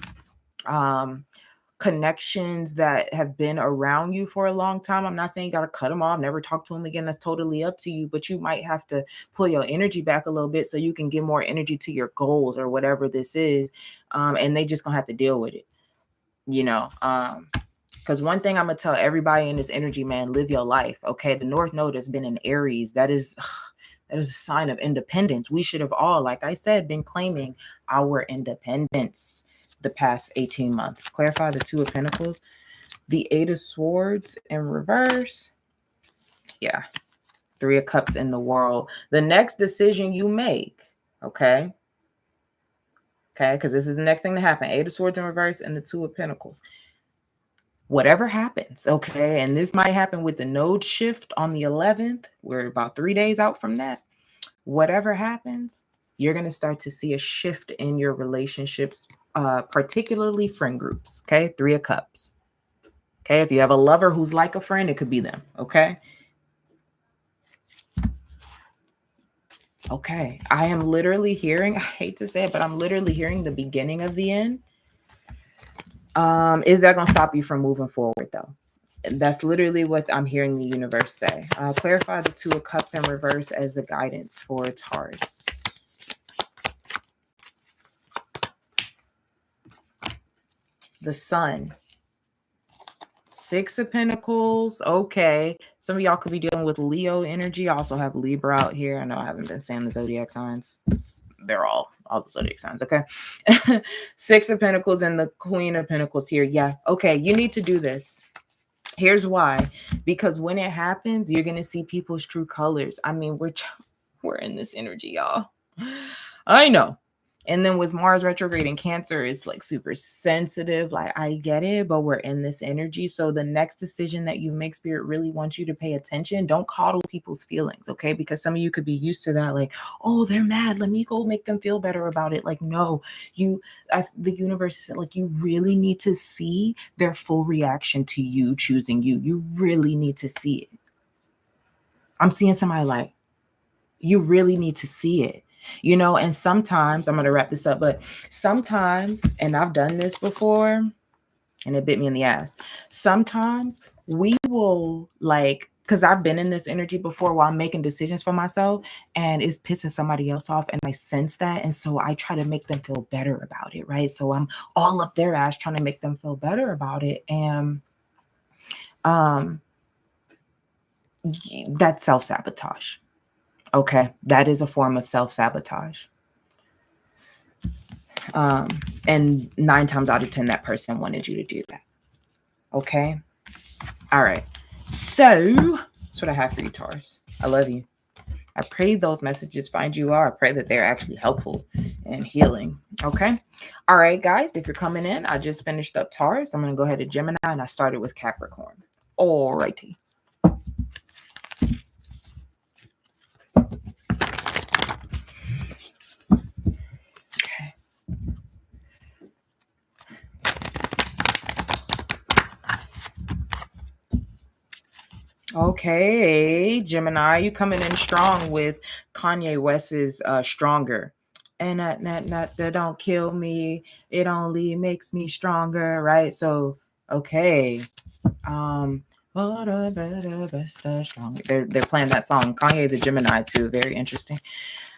connections that have been around you for a long time. I'm not saying you got to cut them off, never talk to them again. That's totally up to you. But you might have to pull your energy back a little bit so you can give more energy to your goals or whatever this is. And they just gonna have to deal with it, you know. Because one thing I'm gonna tell everybody in this energy, man, live your life. Okay, the North Node has been in Aries. That is a sign of independence. We should have all, like I said, been claiming our independence the past 18 months. Clarify the Two of Pentacles. The Eight of Swords in reverse. Yeah. Three of Cups in the World. The next decision you make, okay? Okay, because this is the next thing to happen. Eight of Swords in reverse and the Two of Pentacles. Whatever happens, okay? And this might happen with the node shift on the 11th. We're about 3 days out from that. whatever happens, you're going to start to see a shift in your relationships, particularly friend groups. Okay. 3 of Cups. Okay. If you have a lover who's like a friend, it could be them. Okay. Okay. I am literally hearing, I hate to say it, but I'm literally hearing the beginning of the end. Is that going to stop you from moving forward though? That's literally what I'm hearing the universe say. Clarify the 2 of Cups in reverse as the guidance for Taurus. The Sun. 6 of Pentacles. Okay. Some of y'all could be dealing with Leo energy. I also have Libra out here. I know I haven't been saying the zodiac signs. They're all the zodiac signs. Okay. 6 of Pentacles and the Queen of Pentacles here. Yeah. Okay. You need to do this. Here's why. Because when it happens, you're going to see people's true colors. I mean, we're in this energy, y'all. I know. And then with Mars retrograde in Cancer, it's like super sensitive. Like, I get it, but we're in this energy. So the next decision that you make, Spirit really wants you to pay attention. Don't coddle people's feelings, okay? Because some of you could be used to that. Like, oh, they're mad. Let me go make them feel better about it. Like, no, the universe is like, you really need to see their full reaction to you choosing you. You really need to see it. I'm seeing somebody like, you really need to see it. You know, and sometimes, I'm going to wrap this up, but sometimes, and I've done this before, and it bit me in the ass. Sometimes we will like, because I've been in this energy before while I'm making decisions for myself, and it's pissing somebody else off, and I sense that. And so I try to make them feel better about it, right? So I'm all up their ass trying to make them feel better about it. And that's self-sabotage. Okay, that is a form of self-sabotage. And 9 times out of 10, that person wanted you to do that. Okay. All right. So that's what I have for you, Taurus. I love you. I pray those messages find you all. I pray that they're actually helpful and healing. Okay. All right, guys, if you're coming in, I just finished up Taurus. I'm going to go ahead to Gemini, and I started with Capricorn. All righty. Okay, Gemini, you coming in strong with Kanye West's Stronger. And that don't kill me. It only makes me stronger, right? So, okay. Stronger. They're playing that song. Kanye is a Gemini too. Very interesting.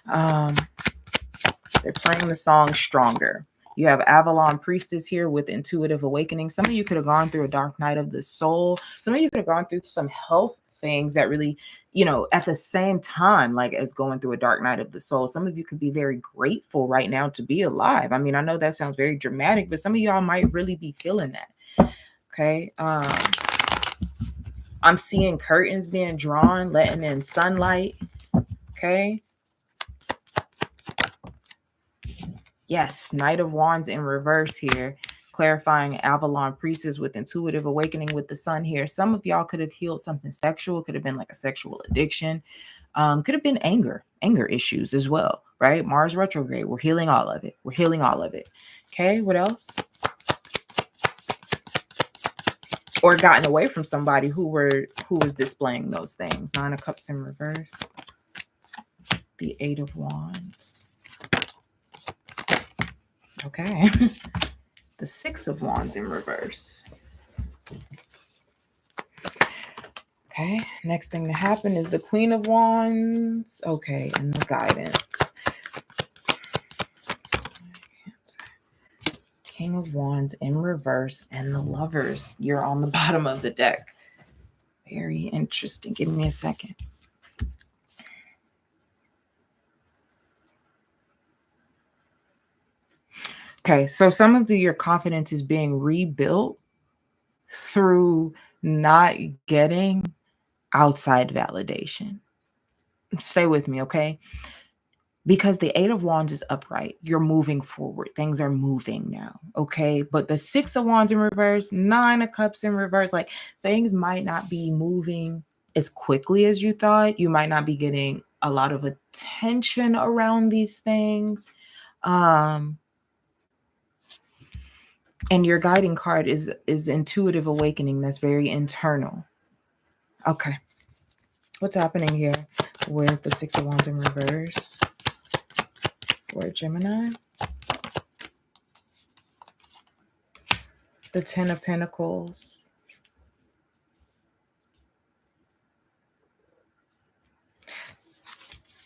They're playing the song Stronger. You have Avalon Priestess here with Intuitive Awakening. Some of you could have gone through a dark night of the soul. Some of you could have gone through some health things that really, you know, at the same time, like as going through a dark night of the soul. Some of you could be very grateful right now to be alive. I mean, I know that sounds very dramatic, but some of y'all might really be feeling that. Okay. I'm seeing curtains being drawn, letting in sunlight. Okay. Yes, Knight of Wands in reverse here, clarifying Avalon Priestess with Intuitive Awakening with the Sun here. Some of y'all could have healed something sexual, could have been like a sexual addiction, could have been anger issues as well, right? Mars retrograde, we're healing all of it. We're healing all of it. Okay, what else? Or gotten away from somebody who was displaying those things. 9 of Cups in reverse. The 8 of Wands. Okay. The 6 of Wands in reverse. Okay. Next thing to happen is the Queen of Wands. Okay. And the guidance. King of Wands in reverse and the Lovers. You're on the bottom of the deck. Very interesting. Give me a second. Okay, so some of your confidence is being rebuilt through not getting outside validation. Stay with me, okay? Because the 8 of Wands is upright. You're moving forward. Things are moving now, okay? But the 6 of Wands in reverse, 9 of Cups in reverse, like things might not be moving as quickly as you thought. You might not be getting a lot of attention around these things. And your guiding card is intuitive awakening. That's very internal. Okay. What's happening here with the Six of Wands in reverse for Gemini? The Ten of Pentacles.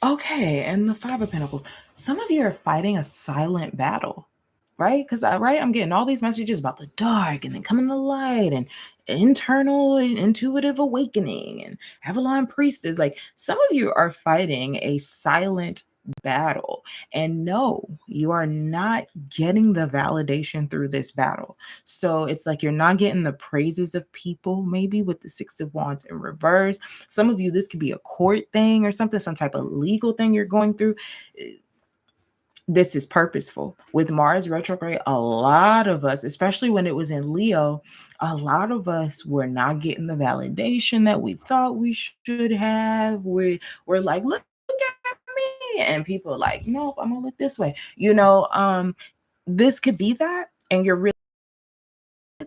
Okay, and the Five of Pentacles. Some of you are fighting a silent battle, right? Because I'm getting all these messages about the dark and then coming to light and internal and intuitive awakening and Avalon Priestess. Like, some of you are fighting a silent battle, and no, you are not getting the validation through this battle. So it's like you're not getting the praises of people, maybe with the Six of Wands in reverse. Some of you, this could be a court thing or something, some type of legal thing you're going through. This is purposeful. With Mars retrograde, a lot of us, especially when it was in Leo, a lot of us were not getting the validation that we thought we should have. We're like, look at me. And people are like, nope, I'm gonna look this way. This could be that, and you're really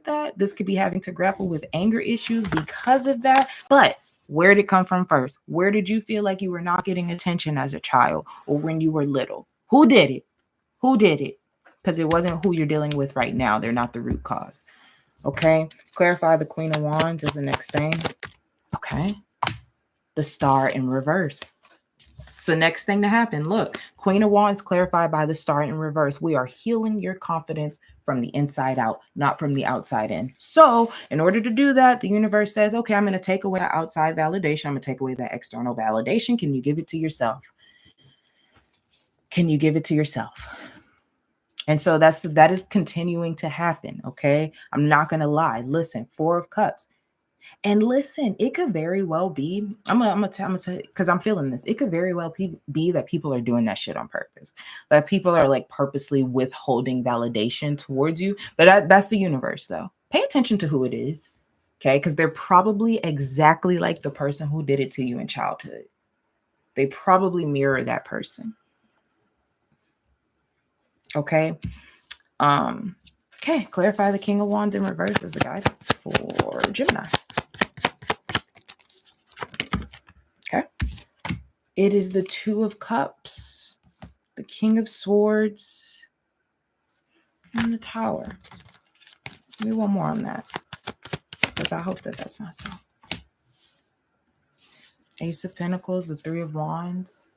that. This could be having to grapple with anger issues because of that. But where did it come from first? Where did you feel like you were not getting attention as a child or when you were little? Who did it? Who did it? Because it wasn't who you're dealing with right now. They're not the root cause. Okay. Clarify the Queen of Wands is the next thing. Okay. The Star in reverse. So next thing to happen, look, Queen of Wands clarified by the Star in reverse. We are healing your confidence from the inside out, not from the outside in. So in order to do that, the universe says, okay, I'm going to take away that outside validation. I'm going to take away that external validation. Can you give it to yourself? Can you give it to yourself? And so that is continuing to happen. Okay. I'm not going to lie. Listen, Four of Cups. And listen, it could very well be, I'm gonna tell because I'm feeling this. It could very well be that people are doing that shit on purpose. That people are like purposely withholding validation towards you. But that's the universe, though. Pay attention to who it is. Okay. Because they're probably exactly like the person who did it to you in childhood. They probably mirror that person. Okay. Okay. Clarify the King of Wands in reverse as a guidance for Gemini. Okay. It is the Two of Cups, the King of Swords, and the Tower. Give me one more on that, because I hope that that's not so. Ace of Pentacles, the Three of Wands,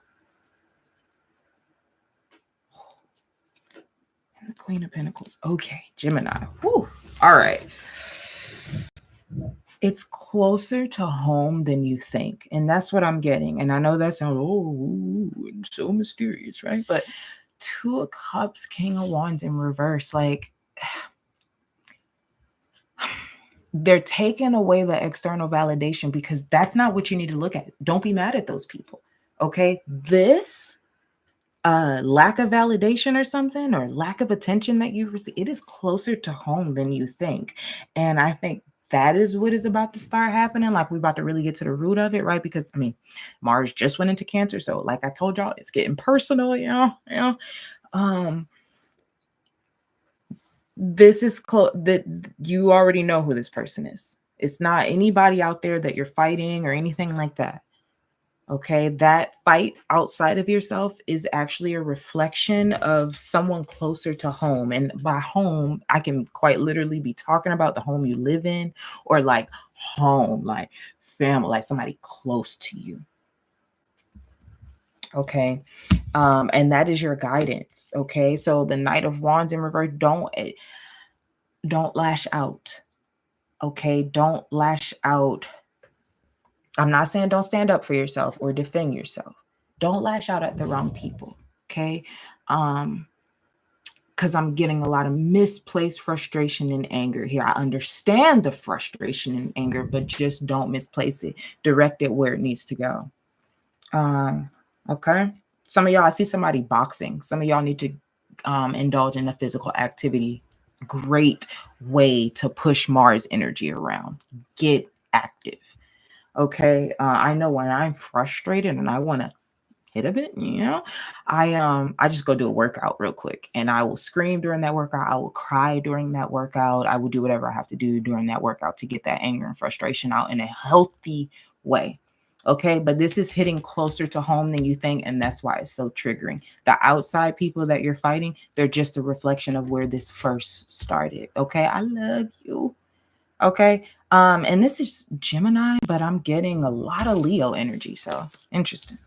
and the Queen of Pentacles. Okay, Gemini. Whew. All right. It's closer to home than you think. And that's what I'm getting. And I know that sounds, so mysterious, right? But Two of Cups, King of Wands in reverse, like they're taking away the external validation because that's not what you need to look at. Don't be mad at those people. Okay. This lack of validation or something, or lack of attention that you receive, it is closer to home than you think. And I think that is what is about to start happening. Like, we're about to really get to the root of it, right? Because I mean, Mars just went into Cancer. So like I told y'all, it's getting personal, this is close, that you already know who this person is. It's not anybody out there that you're fighting or anything like that. Okay, that fight outside of yourself is actually a reflection of someone closer to home. And by home, I can quite literally be talking about the home you live in, or like home, like family, like somebody close to you. Okay. And that is your guidance. Okay. So the Knight of Wands in reverse, don't lash out. Okay. Don't lash out. I'm not saying don't stand up for yourself or defend yourself. Don't lash out at the wrong people. Okay. Because I'm getting a lot of misplaced frustration and anger here. I understand the frustration and anger, but just don't misplace it. Direct it where it needs to go. Okay. Some of y'all, I see somebody boxing. Some of y'all need to indulge in a physical activity. Great way to push Mars energy around. Get active. Okay. I know when I'm frustrated and I want to hit a bit, I just go do a workout real quick, and I will scream during that workout. I will cry during that workout. I will do whatever I have to do during that workout to get that anger and frustration out in a healthy way. Okay, but this is hitting closer to home than you think, and that's why it's so triggering. The outside people that you're fighting, they're just a reflection of where this first started. Okay, I love you. Okay, and this is Gemini, but I'm getting a lot of Leo energy, so interesting.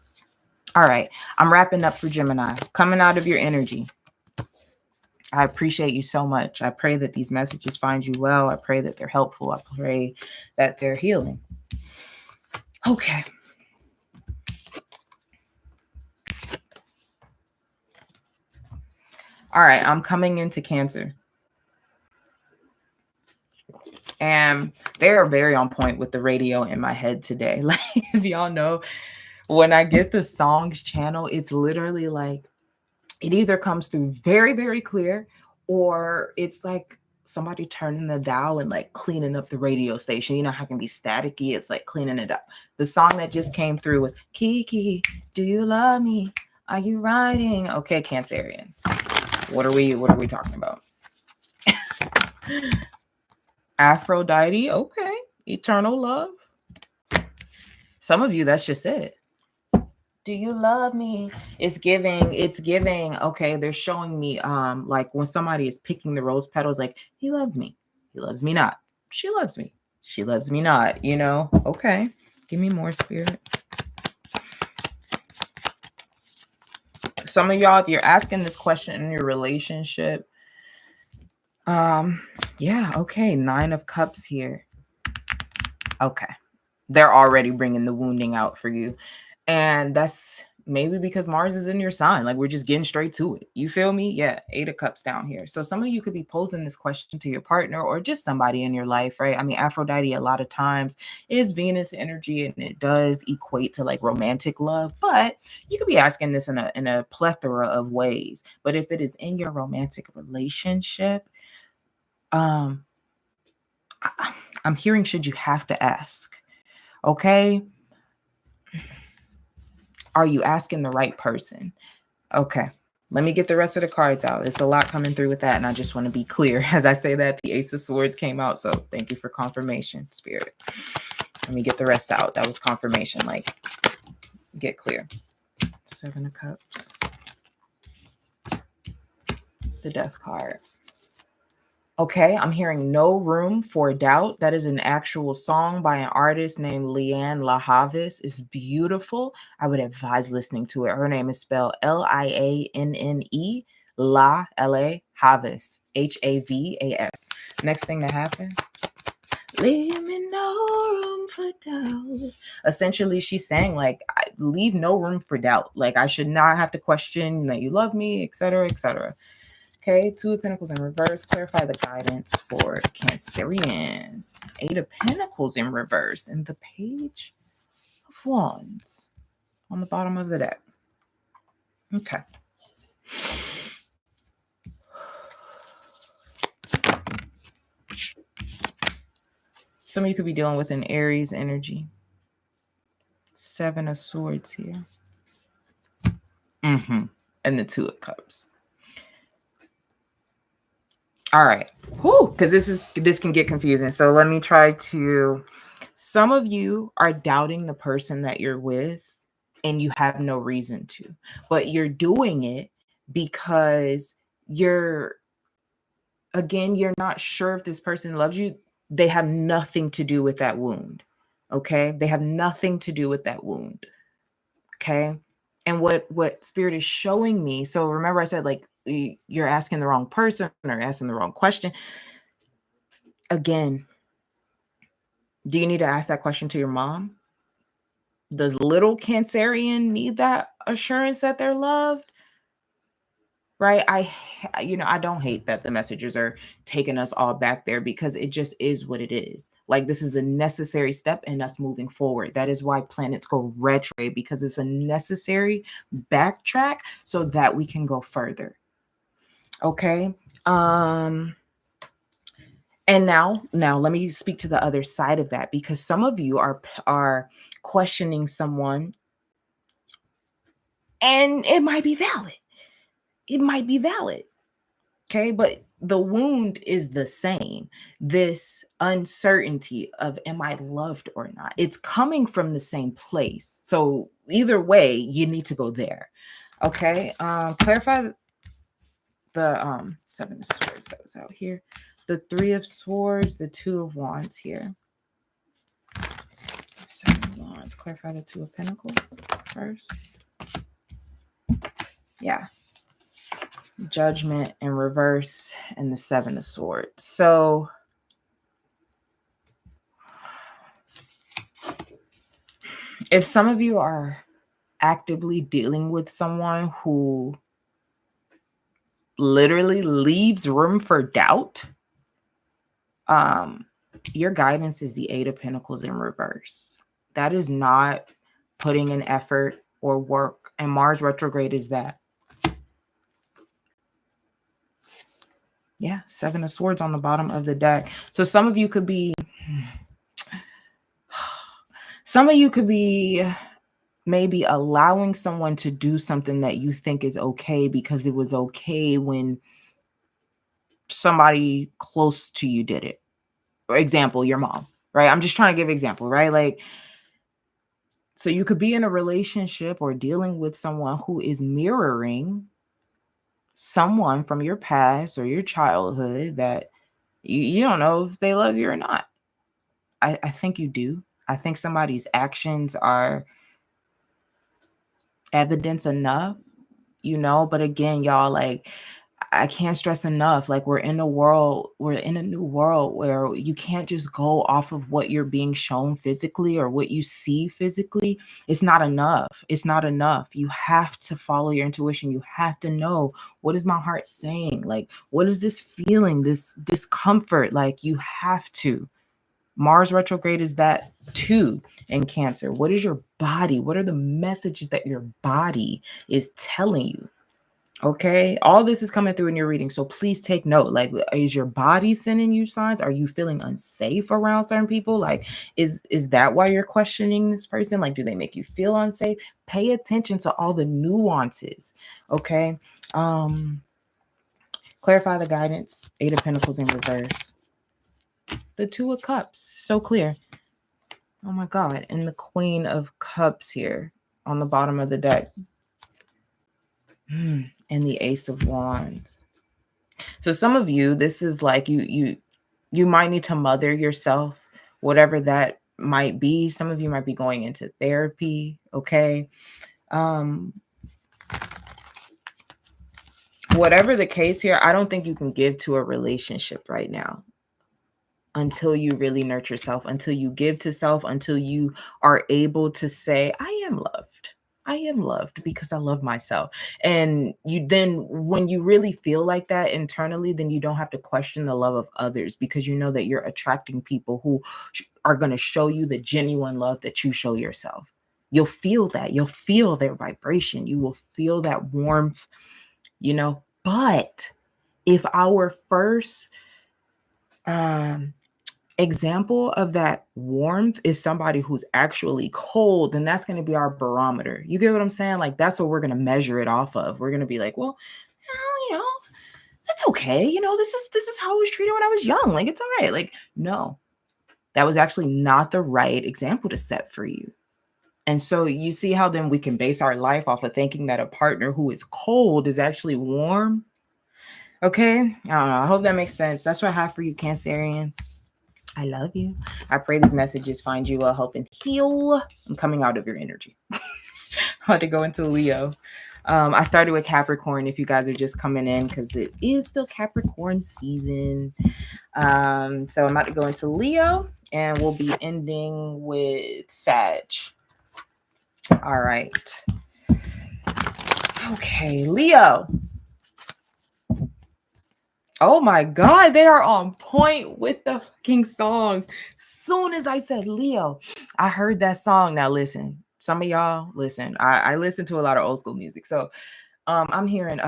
All right, I'm wrapping up for Gemini. Coming out of your energy, I appreciate you so much. I pray that these messages find you well. I pray that they're helpful. I pray that they're healing. Okay. All right, I'm coming into Cancer. And they are very on point with the radio in my head today. Like, if y'all know, when I get the songs channel, it's literally like, it either comes through very, very clear, or it's like somebody turning the dial and like cleaning up the radio station. You know how it can be staticky? It's like cleaning it up. The song that just came through was Kiki, do you love me? Are you riding? Okay, Cancerians. What are we talking about? Aphrodite, okay. Eternal love. Some of you, that's just it. Do you love me? It's giving. Okay, they're showing me like when somebody is picking the rose petals, like, he loves me. He loves me not. She loves me. She loves me not, Okay. Give me more, Spirit. Some of y'all, if you're asking this question in your relationship, yeah, okay. 9 of Cups here. Okay. They're already bringing the wounding out for you. And that's maybe because Mars is in your sign. Like, we're just getting straight to it. You feel me? Yeah. 8 of Cups down here. So some of you could be posing this question to your partner or just somebody in your life, right? I mean, Aphrodite a lot of times is Venus energy, and it does equate to like romantic love, but you could be asking this in a plethora of ways. But if it is in your romantic relationship, I'm hearing, should you have to ask? Okay. Are you asking the right person? Okay. Let me get the rest of the cards out. It's a lot coming through with that, and I just want to be clear. As I say that, the Ace of Swords came out, so thank you for confirmation, Spirit. Let me get the rest out. That was confirmation. Like, get clear. 7 of Cups. The Death card. Okay, I'm hearing No Room for Doubt. That is an actual song by an artist named Leanne LaHavis. It's beautiful. I would advise listening to it. Her name is spelled Lianne, La, L-A, Havis, Havas. Next thing to happen. Leave me no room for doubt. Essentially, she's saying, like, leave no room for doubt. Like, I should not have to question that you love me, etc., etc. Okay, 2 of Pentacles in reverse. Clarify the guidance for Cancerians. 8 of Pentacles in reverse. And the Page of Wands on the bottom of the deck. Okay. Some of you could be dealing with an Aries energy. 7 of Swords here. And the 2 of Cups. All right. Because this can get confusing. So let me try to. Some of you are doubting the person that you're with, and you have no reason to, but you're doing it because you're not sure if this person loves you. They have nothing to do with that wound. Okay. They have nothing to do with that wound. Okay. And what Spirit is showing me. So remember I said, like, you're asking the wrong person or asking the wrong question. Again, do you need to ask that question to your mom? Does little Cancerian need that assurance that they're loved? Right? I don't hate that the messages are taking us all back there, because it just is what it is. Like, this is a necessary step in us moving forward. That is why planets go retrograde, because it's a necessary backtrack so that we can go further. Okay. And now let me speak to the other side of that, because some of you are questioning someone And it might be valid. It might be valid. Okay, but the wound is the same. This uncertainty of am I loved or not? It's coming from the same place. So either way, you need to go there. Okay. Clarify the Seven of Swords that was out here. The Three of Swords, the Two of Wands here. Seven of Wands. Clarify the Two of Pentacles first. Yeah. Judgment in reverse and the Seven of Swords. So if some of you are actively dealing with someone who literally leaves room for doubt, your guidance is the Eight of Pentacles in reverse. That is not putting in effort or work. And Mars retrograde is that. Yeah, Seven of Swords on the bottom of the deck. So some of you could be maybe allowing someone to do something that you think is okay because it was okay when somebody close to you did it. For example, your mom, right? I'm just trying to give an example, right? Like, so you could be in a relationship or dealing with someone who is mirroring someone from your past or your childhood that you don't know if they love you or not. I think you do. I think somebody's actions are evidence enough, but again, y'all, like, I can't stress enough, like, we're in a new world where you can't just go off of what you're being shown physically or what you see physically. It's not enough. It's not enough. You have to follow your intuition. You have to know, what is my heart saying? Like, what is this feeling, this discomfort? Like, you have to. Mars retrograde is that too in Cancer. What is your body? What are the messages that your body is telling you? Okay, all this is coming through in your reading, so please take note. Like, is your body sending you signs? Are you feeling unsafe around certain people? Like, is that why you're questioning this person? Like, do they make you feel unsafe? Pay attention to all the nuances. Okay. Clarify the guidance. Eight of Pentacles in reverse. The Two of Cups, so clear. Oh my God. And the Queen of Cups here on the bottom of the deck. And the Ace of Wands. So some of you, this is like you might need to mother yourself, whatever that might be. Some of you might be going into therapy. Okay. Whatever the case here, I don't think you can give to a relationship right now until you really nurture yourself, until you give to self, until you are able to say, I am loved. I am loved because I love myself. And when you really feel like that internally, then you don't have to question the love of others, because you know that you're attracting people who are going to show you the genuine love that you show yourself. You'll feel that. You'll feel their vibration. You will feel that warmth, But if our first example of that warmth is somebody who's actually cold, then that's going to be our barometer. You get what I'm saying? Like, that's what we're going to measure it off of. We're going to be like, well, that's okay. This is how I was treated when I was young. Like, it's all right. Like, no, that was actually not the right example to set for you. And so you see how then we can base our life off of thinking that a partner who is cold is actually warm. Okay. I don't know. I hope that makes sense. That's what I have for you, Cancerians. I love you. I pray these messages find you well, help and heal. I'm coming out of your energy. I'm about to go into Leo. I started with Capricorn if you guys are just coming in, because it is still Capricorn season. So I'm about to go into Leo, and we'll be ending with Sag. All right. Okay, Leo. Oh my God, they are on point with the fucking songs. Soon as I said Leo, I heard that song. Now listen, some of y'all listen. I listen to a lot of old school music. So I'm hearing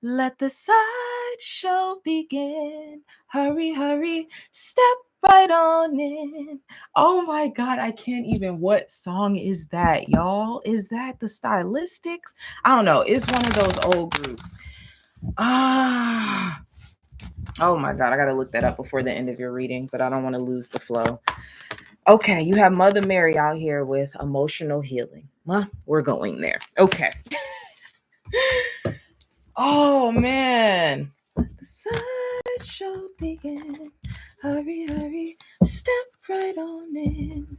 let the sideshow begin. Hurry, hurry, step right on in. Oh my God, I can't even. What song is that, y'all? Is that the Stylistics? I don't know. It's one of those old groups. Ah. Oh my God, I got to look that up before the end of your reading, but I don't want to lose the flow. Okay, you have Mother Mary out here with emotional healing. Well, we're going there. Okay. Oh man. The sideshow begin. Hurry, hurry, step right on in.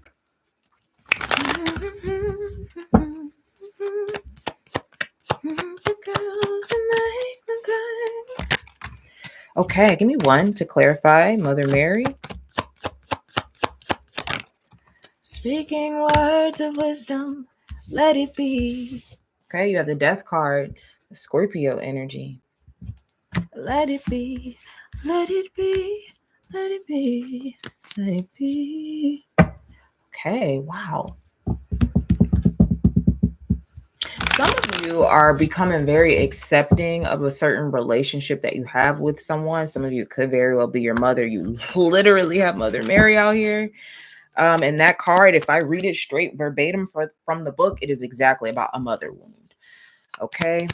The girls make them cry. Okay, give me one to clarify. Mother Mary. Speaking words of wisdom, let it be. Okay, you have the Death card, the Scorpio energy. Let it be, let it be, let it be, let it be. Okay, wow. Some of you are becoming very accepting of a certain relationship that you have with someone. Some of you could very well be your mother. You literally have Mother Mary out here. And that card, if I read it straight verbatim from the book, it is exactly about a mother wound. Okay.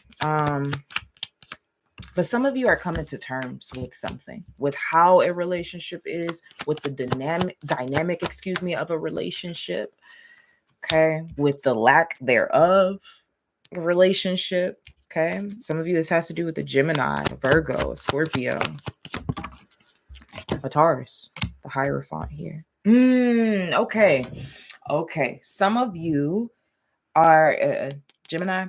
But some of you are coming to terms with something, with how a relationship is, with the dynamic, of a relationship. Okay. With the lack thereof a relationship. Okay. Some of you, this has to do with the Gemini, a Virgo, a Scorpio, a Taurus, the Hierophant here. Okay. Okay. Some of you are Gemini.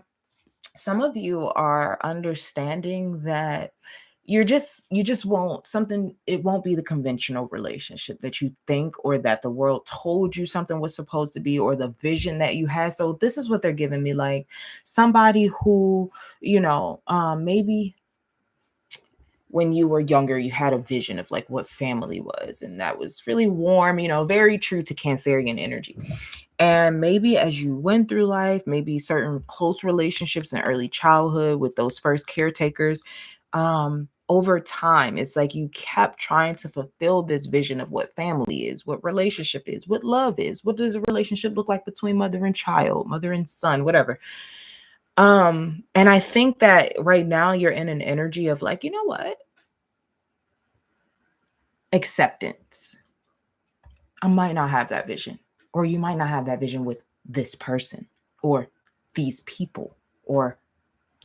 Some of you are understanding that you just won't something. It won't be the conventional relationship that you think, or that the world told you something was supposed to be, or the vision that you had. So this is what they're giving me, like somebody who, maybe when you were younger, you had a vision of like what family was, and that was really warm, very true to Cancerian energy. And maybe as you went through life, maybe certain close relationships in early childhood with those first caretakers, over time, it's like you kept trying to fulfill this vision of what family is, what relationship is, what love is, what does a relationship look like between mother and child, mother and son, whatever. And I think that right now you're in an energy of like, you know what? Acceptance. I might not have that vision, or you might not have that vision with this person or these people or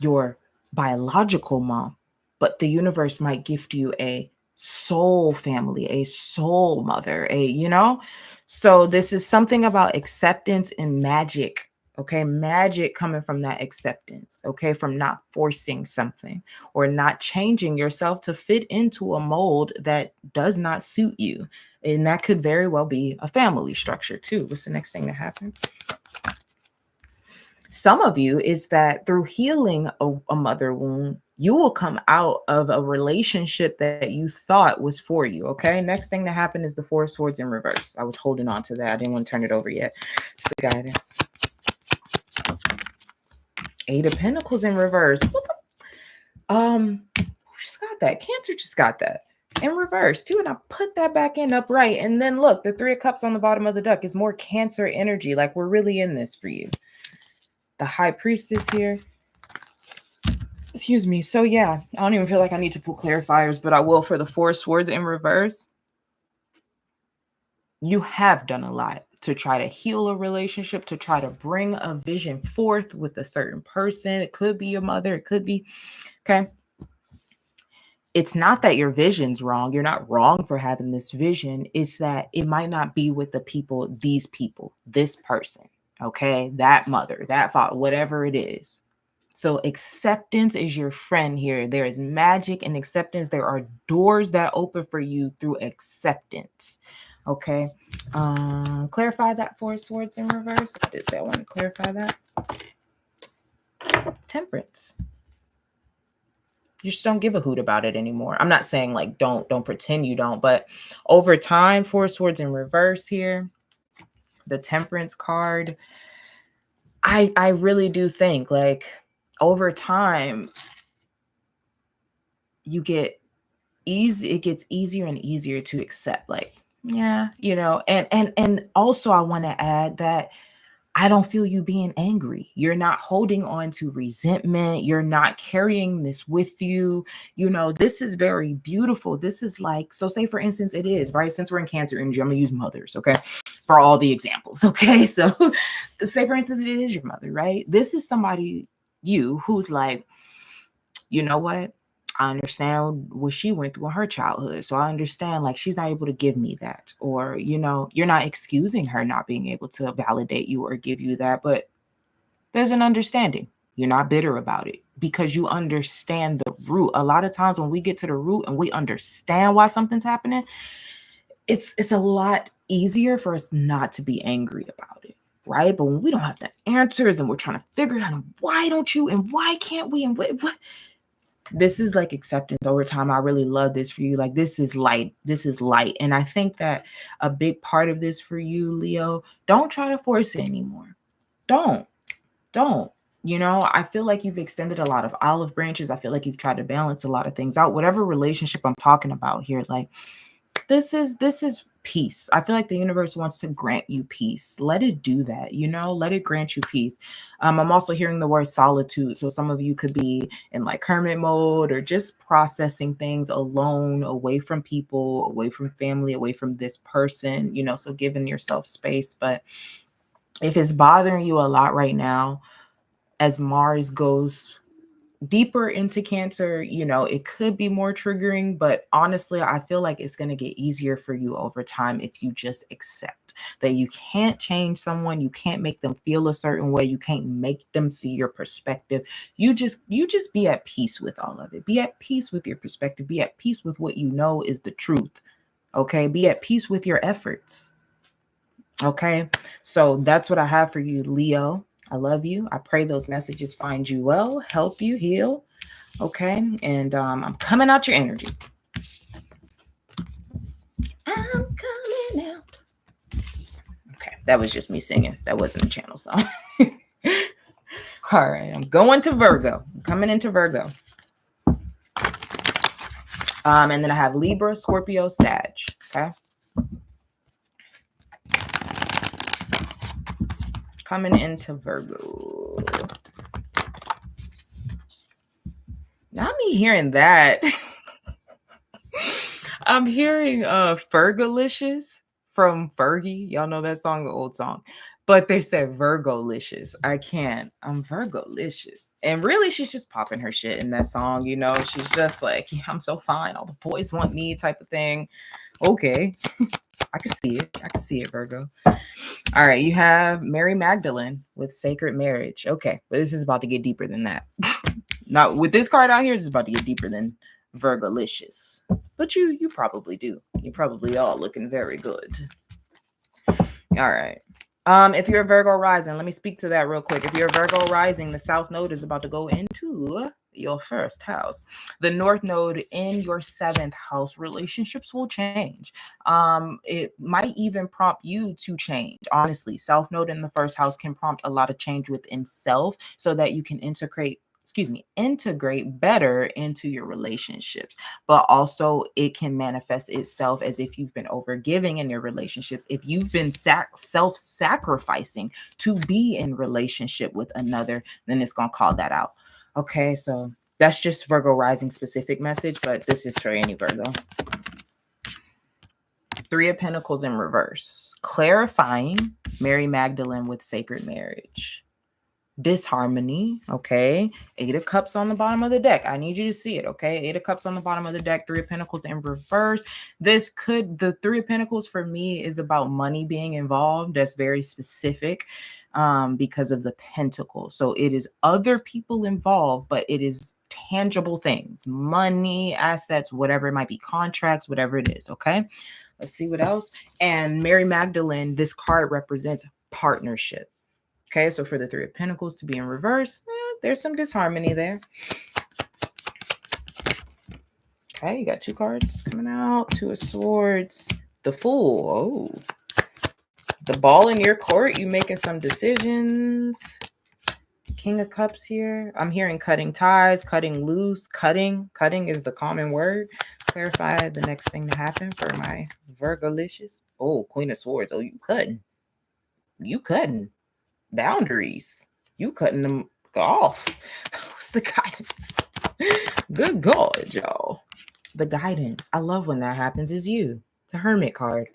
your biological mom, but the universe might gift you a soul family, a soul mother, so this is something about acceptance and magic. Okay, magic coming from that acceptance, okay, from not forcing something or not changing yourself to fit into a mold that does not suit you. And that could very well be a family structure too. What's the next thing that happened? Some of you is that through healing a mother wound, you will come out of a relationship that you thought was for you. Okay. Next thing that happened is the Four of Swords in reverse. I was holding on to that. I didn't want to turn it over yet. It's the guidance. Eight of Pentacles in reverse. Who just got that? Cancer just got that in reverse too. And I put that back in upright. And then look, the Three of Cups on the bottom of the deck is more Cancer energy. Like we're really in this for you. The High Priestess here. Excuse me. So yeah, I don't even feel like I need to put clarifiers, but I will for the Four of Swords in reverse. You have done a lot to try to heal a relationship, to try to bring a vision forth with a certain person. It could be your mother. It could be, okay. It's not that your vision's wrong. You're not wrong for having this vision. It's that it might not be with the people, these people, this person, okay? That mother, that father, whatever it is. So acceptance is your friend here. There is magic in acceptance. There are doors that open for you through acceptance. Okay. Clarify that Four of Swords in reverse. I did say I want to clarify that. Temperance. You just don't give a hoot about it anymore. I'm not saying like don't pretend you don't, but over time, Four of Swords in reverse here. The Temperance card. I really do think like over time it gets easier and easier to accept like Yeah, you know, and also I want to add that I don't feel you being angry. You're not holding on to resentment. You're not carrying this with you. You know, this is very beautiful. This is like, so say for instance, it is, right? Since we're in Cancer energy, I'm going to use mothers, okay? For all the examples, okay? So say for instance, it is your mother, right? This is somebody, you, who's like, you know what? I understand what she went through in her childhood. So I understand like she's not able to give me that. Or, you know, you're not excusing her not being able to validate you or give you that, but there's an understanding. You're not bitter about it because you understand the root. A lot of times when we get to the root and we understand why something's happening, it's a lot easier for us not to be angry about it. Right. But when we don't have the answers and we're trying to figure it out, and why don't you and why can't we and what this is like acceptance over time. I really love this for you. Like this is light. This is light. And I think that a big part of this for you, Leo, don't try to force it anymore. Don't. You know, I feel like you've extended a lot of olive branches. I feel like you've tried to balance a lot of things out. Whatever relationship I'm talking about here, like this is peace. I feel like the universe wants to grant you peace. Let it do that, you know, let it grant you peace. I'm also hearing the word solitude. So some of you could be in like hermit mode or just processing things alone, away from people, away from family, away from this person, you know, so giving yourself space. But if it's bothering you a lot right now, as Mars goes deeper into Cancer, you know, it could be more triggering, but honestly, I feel like it's going to get easier for you over time if you just accept that you can't change someone, you can't make them feel a certain way, you can't make them see your perspective. You just be at peace with all of it. Be at peace with your perspective, be at peace with what you know is the truth. Okay? Be at peace with your efforts. Okay? So that's what I have for you, Leo. I love you. I pray those messages find you well, help you heal. Okay. And I'm coming out your energy. I'm coming out. Okay. That was just me singing. That wasn't a channel song. All right. I'm going to Virgo. I'm coming into Virgo. And then I have Libra, Scorpio, Sag. Okay. Coming into Virgo. Not me hearing that. I'm hearing Fergalicious from Fergie. Y'all know that song, the old song. But they said Virgolicious. I can't. I'm Virgolicious. And really, she's just popping her shit in that song. You know, she's just like, yeah, I'm so fine. All the boys want me type of thing. Okay. I can see it. I can see it, Virgo. All right. You have Mary Magdalene with Sacred Marriage. Okay. But this is about to get deeper than that. Now, with this card out here, it's about to get deeper than Virgolicious. But you probably do. You probably all looking very good. All right. If you're a Virgo rising, let me speak to that real quick. If you're a Virgo rising, the South Node is about to go into your first house. The North Node in your 7th house. Relationships will change. It might even prompt you to change. Honestly, South Node in the first house can prompt a lot of change within self so that you can integrate better into your relationships. But also it can manifest itself as if you've been overgiving in your relationships, if you've been self-sacrificing to be in relationship with another, then it's going to call that out. Okay, so that's just Virgo rising specific message, but this is for any Virgo. 3 of Pentacles in reverse, clarifying Mary Magdalene with Sacred Marriage. Disharmony. Okay. 8 of Cups on the bottom of the deck. I need you to see it. Okay. 8 of Cups on the bottom of the deck. 3 of Pentacles in reverse. The 3 of Pentacles for me is about money being involved. That's very specific because of the Pentacle. So it is other people involved, but it is tangible things, money, assets, whatever it might be, contracts, whatever it is. Okay. Let's see what else. And Mary Magdalene, this card represents partnership. Okay, so for the 3 of Pentacles to be in reverse, there's some disharmony there. Okay, you got 2 cards coming out. 2 of Swords. The Fool. Oh. The ball in your court. You making some decisions. King of Cups here. I'm hearing cutting ties, cutting loose, cutting. Cutting is the common word. Clarify the next thing to happen for my Virgolicious. Oh, Queen of Swords. Oh, you cutting. You cutting. Boundaries. You cutting them off. What's the guidance? Good God, y'all. The guidance. I love when that happens is you. The Hermit card.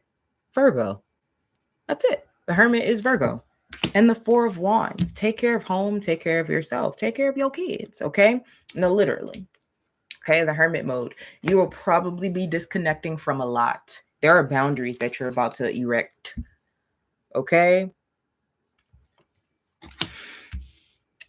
Virgo. That's it. The Hermit is Virgo. And the Four of Wands. Take care of home. Take care of yourself. Take care of your kids. Okay? No, literally. Okay? The Hermit mode. You will probably be disconnecting from a lot. There are boundaries that you're about to erect. Okay?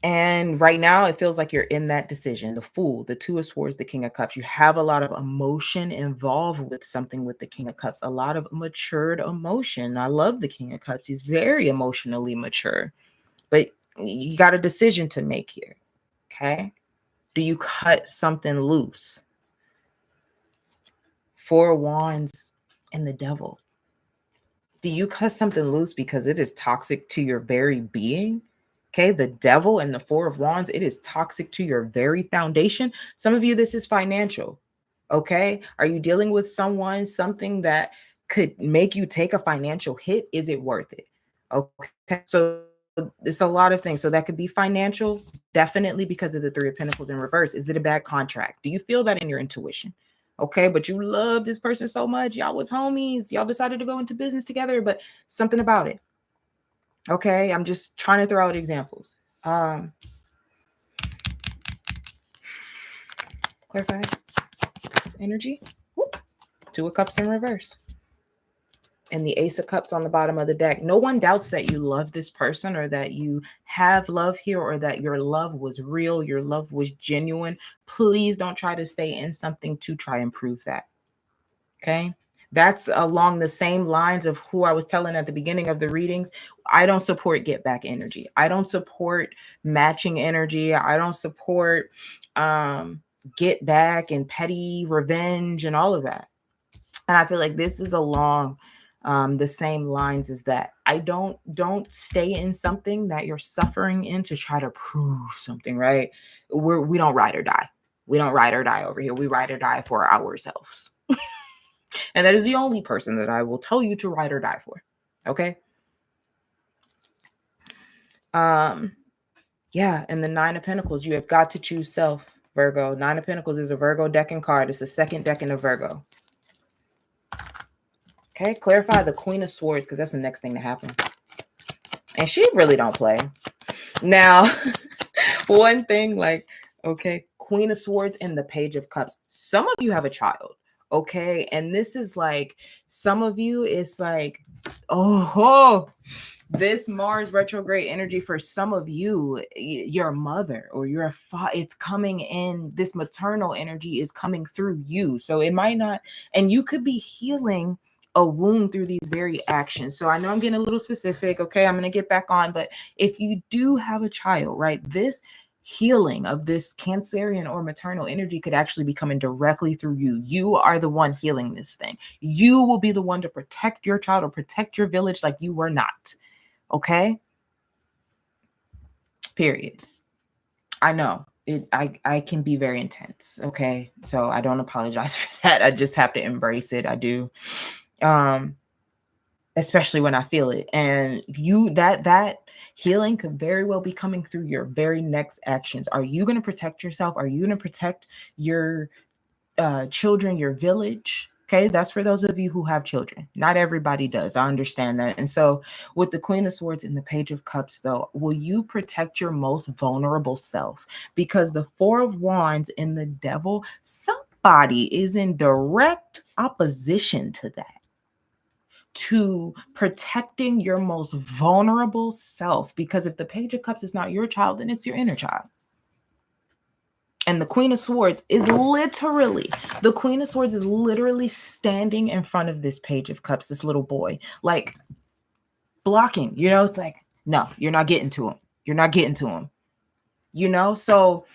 And right now, it feels like you're in that decision. The Fool, the Two of Swords, the King of Cups. You have a lot of emotion involved with something with the King of Cups. A lot of matured emotion. I love the King of Cups. He's very emotionally mature. But you got a decision to make here. Okay? Do you cut something loose? Four of Wands and the Devil. Do you cut something loose because it is toxic to your very being? Okay, the Devil and the Four of Wands, it is toxic to your very foundation. Some of you, this is financial. Okay, are you dealing with someone, something that could make you take a financial hit? Is it worth it? Okay, so it's a lot of things. So that could be financial, definitely, because of the Three of Pentacles in reverse. Is it a bad contract? Do you feel that in your intuition? Okay, but you love this person so much. Y'all was homies. Y'all decided to go into business together, but something about it. Okay, I'm just trying to throw out examples. Clarify this energy. Whoop. Two of Cups in reverse. And the Ace of Cups on the bottom of the deck. No one doubts that you love this person or that you have love here or that your love was real, your love was genuine. Please don't try to stay in something to try and prove that. Okay? That's along the same lines of who I was telling at the beginning of the readings. I don't support get back energy. I don't support matching energy. I don't support get back and petty revenge and all of that. And I feel like this is along the same lines as that. I don't stay in something that you're suffering in to try to prove something, right? We don't ride or die. We don't ride or die over here. We ride or die for ourselves. And that is the only person that I will tell you to ride or die for. Okay. Yeah. And the Nine of Pentacles, you have got to choose self, Virgo. Nine of Pentacles is a Virgo decking card. It's the second deck in a Virgo. Okay, clarify the Queen of Swords, because that's the next thing to happen. And she really don't play. Now, one thing, like, okay, Queen of Swords and the Page of Cups. Some of you have a child, okay? And this is like, some of you, it's like, oh, this Mars retrograde energy for some of you, your mother or your father, it's coming in. This maternal energy is coming through you. So it might not, and you could be healing a wound through these very actions. So I know I'm getting a little specific. Okay, I'm going to get back on. But if you do have a child, right, this healing of this Cancerian or maternal energy could actually be coming directly through you. You are the one healing this thing. You will be the one to protect your child or protect your village like you were not. Okay? Period. I know. I can be very intense. Okay? So I don't apologize for that. I just have to embrace it. I do. Especially when I feel it. And you that healing could very well be coming through your very next actions. Are you going to protect yourself? Are you going to protect your children, your village? Okay, that's for those of you who have children. Not everybody does. I understand that. And so with the Queen of Swords and the Page of Cups, though, will you protect your most vulnerable self? Because the Four of Wands and the Devil, somebody is in direct opposition to that. To protecting your most vulnerable self, because if the Page of Cups is not your child, then it's your inner child. And the Queen of Swords is literally, the Queen of Swords is literally standing in front of this Page of Cups, this little boy, like blocking, you know, it's like, no, you're not getting to him. You're not getting to him, you know? So,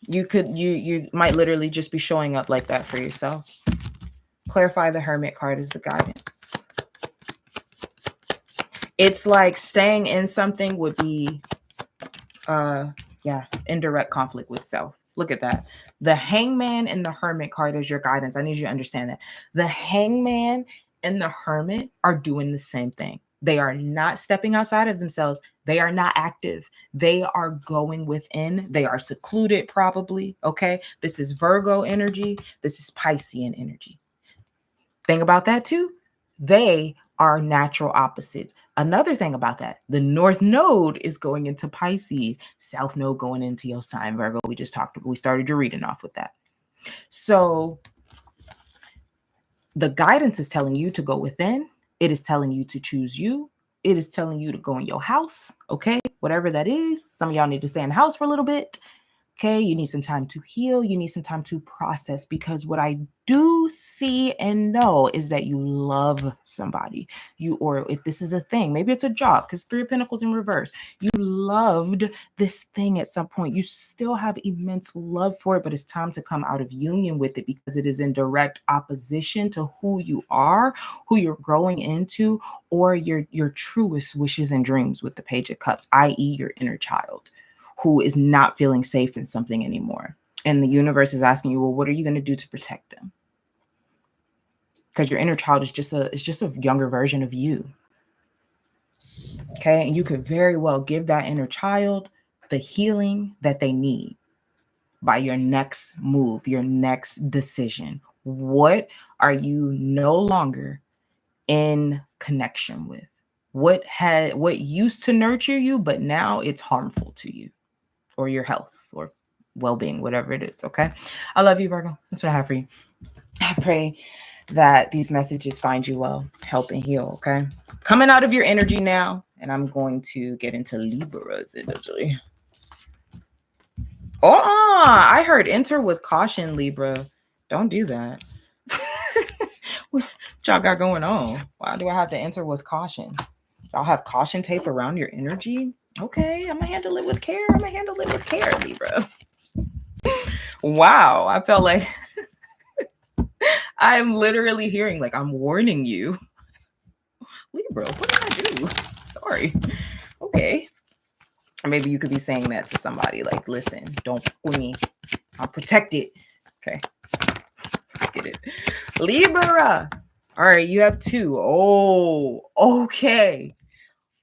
you might literally just be showing up like that for yourself. Clarify the Hermit card is the guidance. It's like staying in something would be, in direct conflict with self. Look at that. The Hangman and the Hermit card is your guidance. I need you to understand that. The Hangman and the Hermit are doing the same thing. They are not stepping outside of themselves. They are not active. They are going within. They are secluded, probably. Okay. This is Virgo energy. This is Piscean energy. Think about that too. They are natural opposites. Another thing about that, the North Node is going into Pisces, South Node going into your sign, Virgo. We started your reading off with that. So the guidance is telling you to go within. It is telling you to choose you. It is telling you to go in your house. Okay. Whatever that is. Some of y'all need to stay in the house for a little bit. Okay, you need some time to heal. You need some time to process, because what I do see and know is that you love somebody. Or if this is a thing, maybe it's a job, because 3 of Pentacles in reverse. You loved this thing at some point. You still have immense love for it, but it's time to come out of union with it, because it is in direct opposition to who you are, who you're growing into, or your truest wishes and dreams with the Page of Cups, i.e. your inner child, who is not feeling safe in something anymore. And the universe is asking you, well, what are you going to do to protect them? Because your inner child is just a younger version of you. Okay. And you could very well give that inner child the healing that they need by your next move, your next decision. What are you no longer in connection with? What used to nurture you, but now it's harmful to you, or your health, or well-being, whatever it is. Okay. I love you, Virgo. That's what I have for you. I pray that these messages find you well, help and heal. Okay. Coming out of your energy now. And I'm going to get into Libra's energy. I heard enter with caution, Libra. Don't do that. What y'all got going on? Why do I have to enter with caution? Y'all have caution tape around your energy? Okay, I'm gonna handle it with care. Libra. Wow, I felt like I'm literally hearing, like, I'm warning you. Libra, what did I do? Sorry. Okay. Or maybe you could be saying that to somebody, like, listen, don't fuck with me. I'll protect it. Okay. Let's get it. Libra. All right, you have 2. Oh, okay.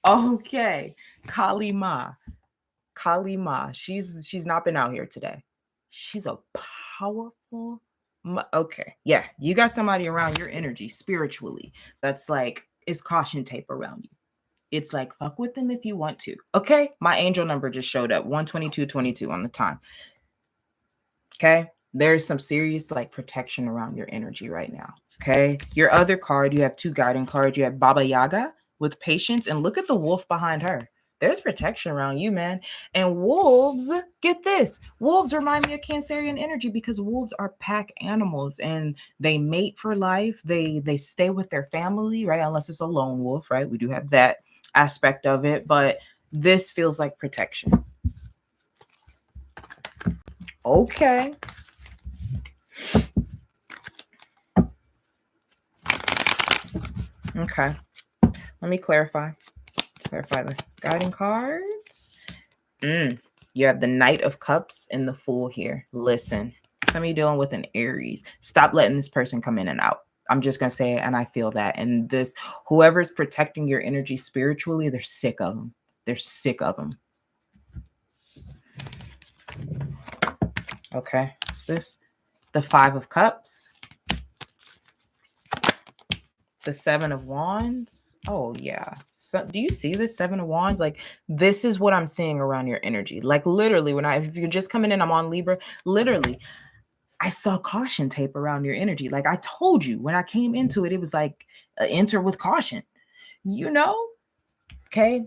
Okay. Kalima. She's not been out here today. She's a powerful. Okay. Yeah. You got somebody around your energy spiritually that's like, it's caution tape around you. It's like, fuck with them if you want to. Okay. My angel number just showed up, 12222 on the time. Okay. There's some serious like protection around your energy right now. Okay. Your other card, you have 2 guiding cards. You have Baba Yaga with patience, and look at the wolf behind her. There's protection around you, man. And wolves, get this. Wolves remind me of Cancerian energy, because wolves are pack animals and they mate for life. They stay with their family, right? Unless it's a lone wolf, right? We do have that aspect of it, but this feels like protection. Okay. Okay. Let me clarify the guiding cards. You have the Knight of Cups and the Fool here. Listen, some of you dealing with an Aries. Stop letting this person come in and out. I'm just going to say it, and I feel that. And this, whoever's protecting your energy spiritually, they're sick of them. They're sick of them. Okay. What's this? The 5 of Cups. The 7 of Wands. Oh, yeah. So, do you see this 7 of Wands? Like, this is what I'm seeing around your energy. Like, literally, if you're just coming in, I'm on Libra. Literally, I saw caution tape around your energy. Like I told you, when I came into it, it was like enter with caution, you know? Okay.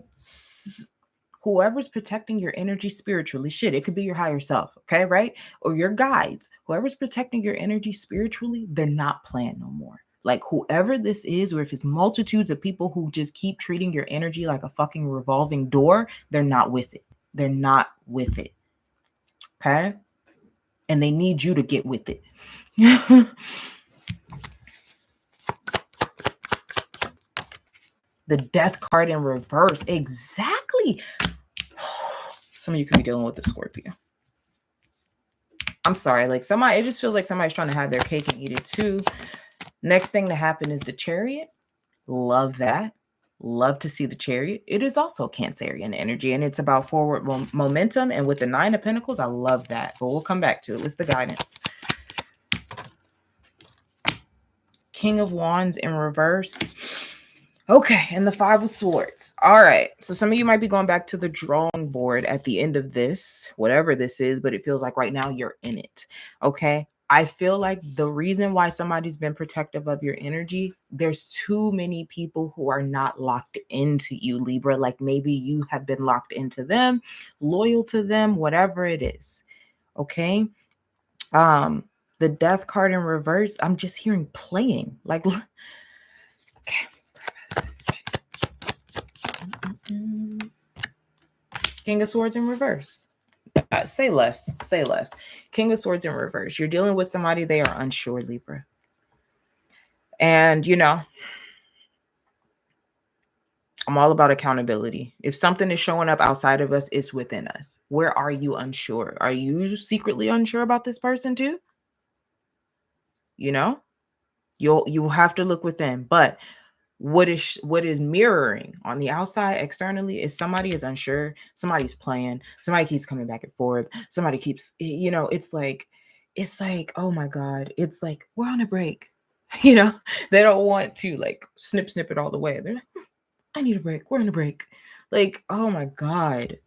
Whoever's protecting your energy spiritually, shit, it could be your higher self. Okay. Right. Or your guides, whoever's protecting your energy spiritually, they're not playing no more. Like whoever this is, or if it's multitudes of people who just keep treating your energy like a fucking revolving door, they're not with it. They're not with it. Okay. And they need you to get with it. The Death card in reverse. Exactly. Some of you could be dealing with the Scorpio. I'm sorry. Like somebody, it just feels like somebody's trying to have their cake and eat it too. Next thing to happen is the Chariot. Love that. Love to see the Chariot. It is also Cancerian energy, and it's about forward momentum. And with the Nine of Pentacles, I love that. But we'll come back to it. What's the guidance? King of Wands in reverse. Okay, and the Five of Swords. All right. So some of you might be going back to the drawing board at the end of this, whatever this is, but it feels like right now you're in it. Okay. I feel like the reason why somebody's been protective of your energy, there's too many people who are not locked into you, Libra. Like maybe you have been locked into them, loyal to them, whatever it is. Okay. The Death card in reverse, I'm just hearing playing. Like, okay. King of Swords in reverse. Say less. Say less. King of Swords in reverse. You're dealing with somebody, they are unsure, Libra. And, you know, I'm all about accountability. If something is showing up outside of us, it's within us. Where are you unsure? Are you secretly unsure about this person too? You know, you'll have to look within. But what is mirroring on the outside externally is somebody is unsure, somebody's playing, somebody keeps coming back and forth, somebody keeps, you know, it's like, oh my God, it's like we're on a break. You know, they don't want to like snip it all the way. They're like, I need a break, we're on a break. Like, oh my God,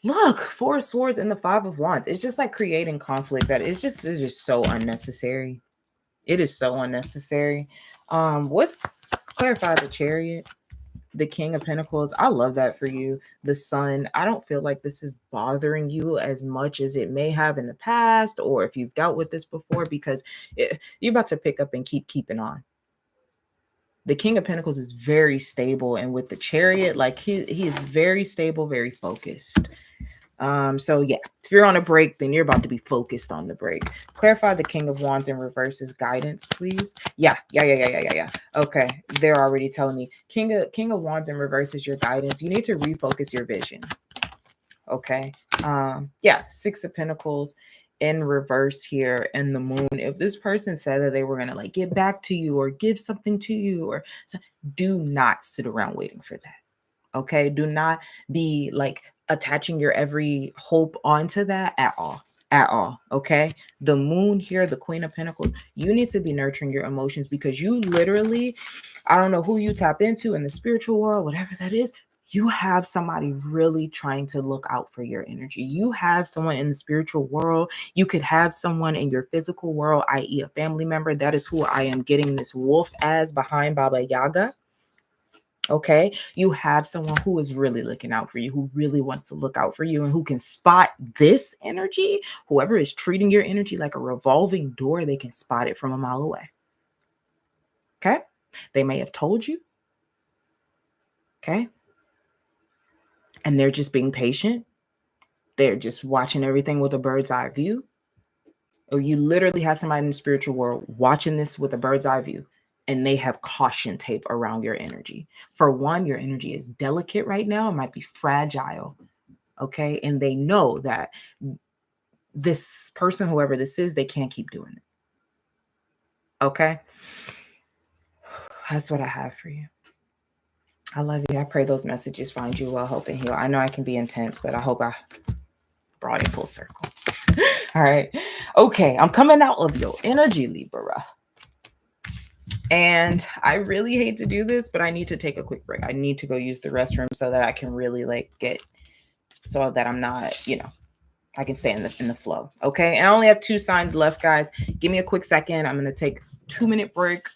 look, Four of Swords and the Five of Wands. It's just like creating conflict that is just so unnecessary. It is so unnecessary. What's clarify the Chariot, the King of Pentacles. I love that for you. The Sun. I don't feel like this is bothering you as much as it may have in the past, or if you've dealt with this before, because you're about to pick up and keeping on. The King of Pentacles is very stable, and with the Chariot, like he is very stable, very focused. So yeah, if you're on a break, then you're about to be focused on the break. Clarify the King of Wands in reverse's guidance, please. Yeah. Okay, they're already telling me King of Wands in reverse is your guidance. You need to refocus your vision. Okay. Yeah, Six of Pentacles in reverse here, and the Moon. If this person said that they were gonna like get back to you or give something to you, or do not sit around waiting for that. Okay, do not be like attaching your every hope onto that at all. Okay, the Moon here, the Queen of Pentacles, you need to be nurturing your emotions, because you literally, I don't know who you tap into in the spiritual world, whatever that is, you have somebody really trying to look out for your energy. You have someone in the spiritual world. You could have someone in your physical world, i.e. a family member. That is who I am getting this wolf as behind Baba Yaga. Okay, you have someone who is really looking out for you, who really wants to look out for you, and who can spot this energy. Whoever is treating your energy like a revolving door, they can spot it from a mile away. Okay, they may have told you. Okay, and they're just being patient. They're just watching everything with a bird's eye view. Or you literally have somebody in the spiritual world watching this with a bird's eye view, and they have caution tape around your energy. For one, your energy is delicate right now. It might be fragile. Okay. And they know that this person, whoever this is, they can't keep doing it. Okay. That's what I have for you. I love you. I pray those messages find you well, hope, and heal. I know I can be intense, but I hope I brought it full circle. All right. Okay. I'm coming out of your energy, Libra. And I really hate to do this, but I need to take a quick break. I need to go use the restroom so that I can really like get, so that I'm not, you know, I can stay in the flow. Okay. And I only have 2 signs left, guys. Give me a quick second. I'm going to take a 2-minute break,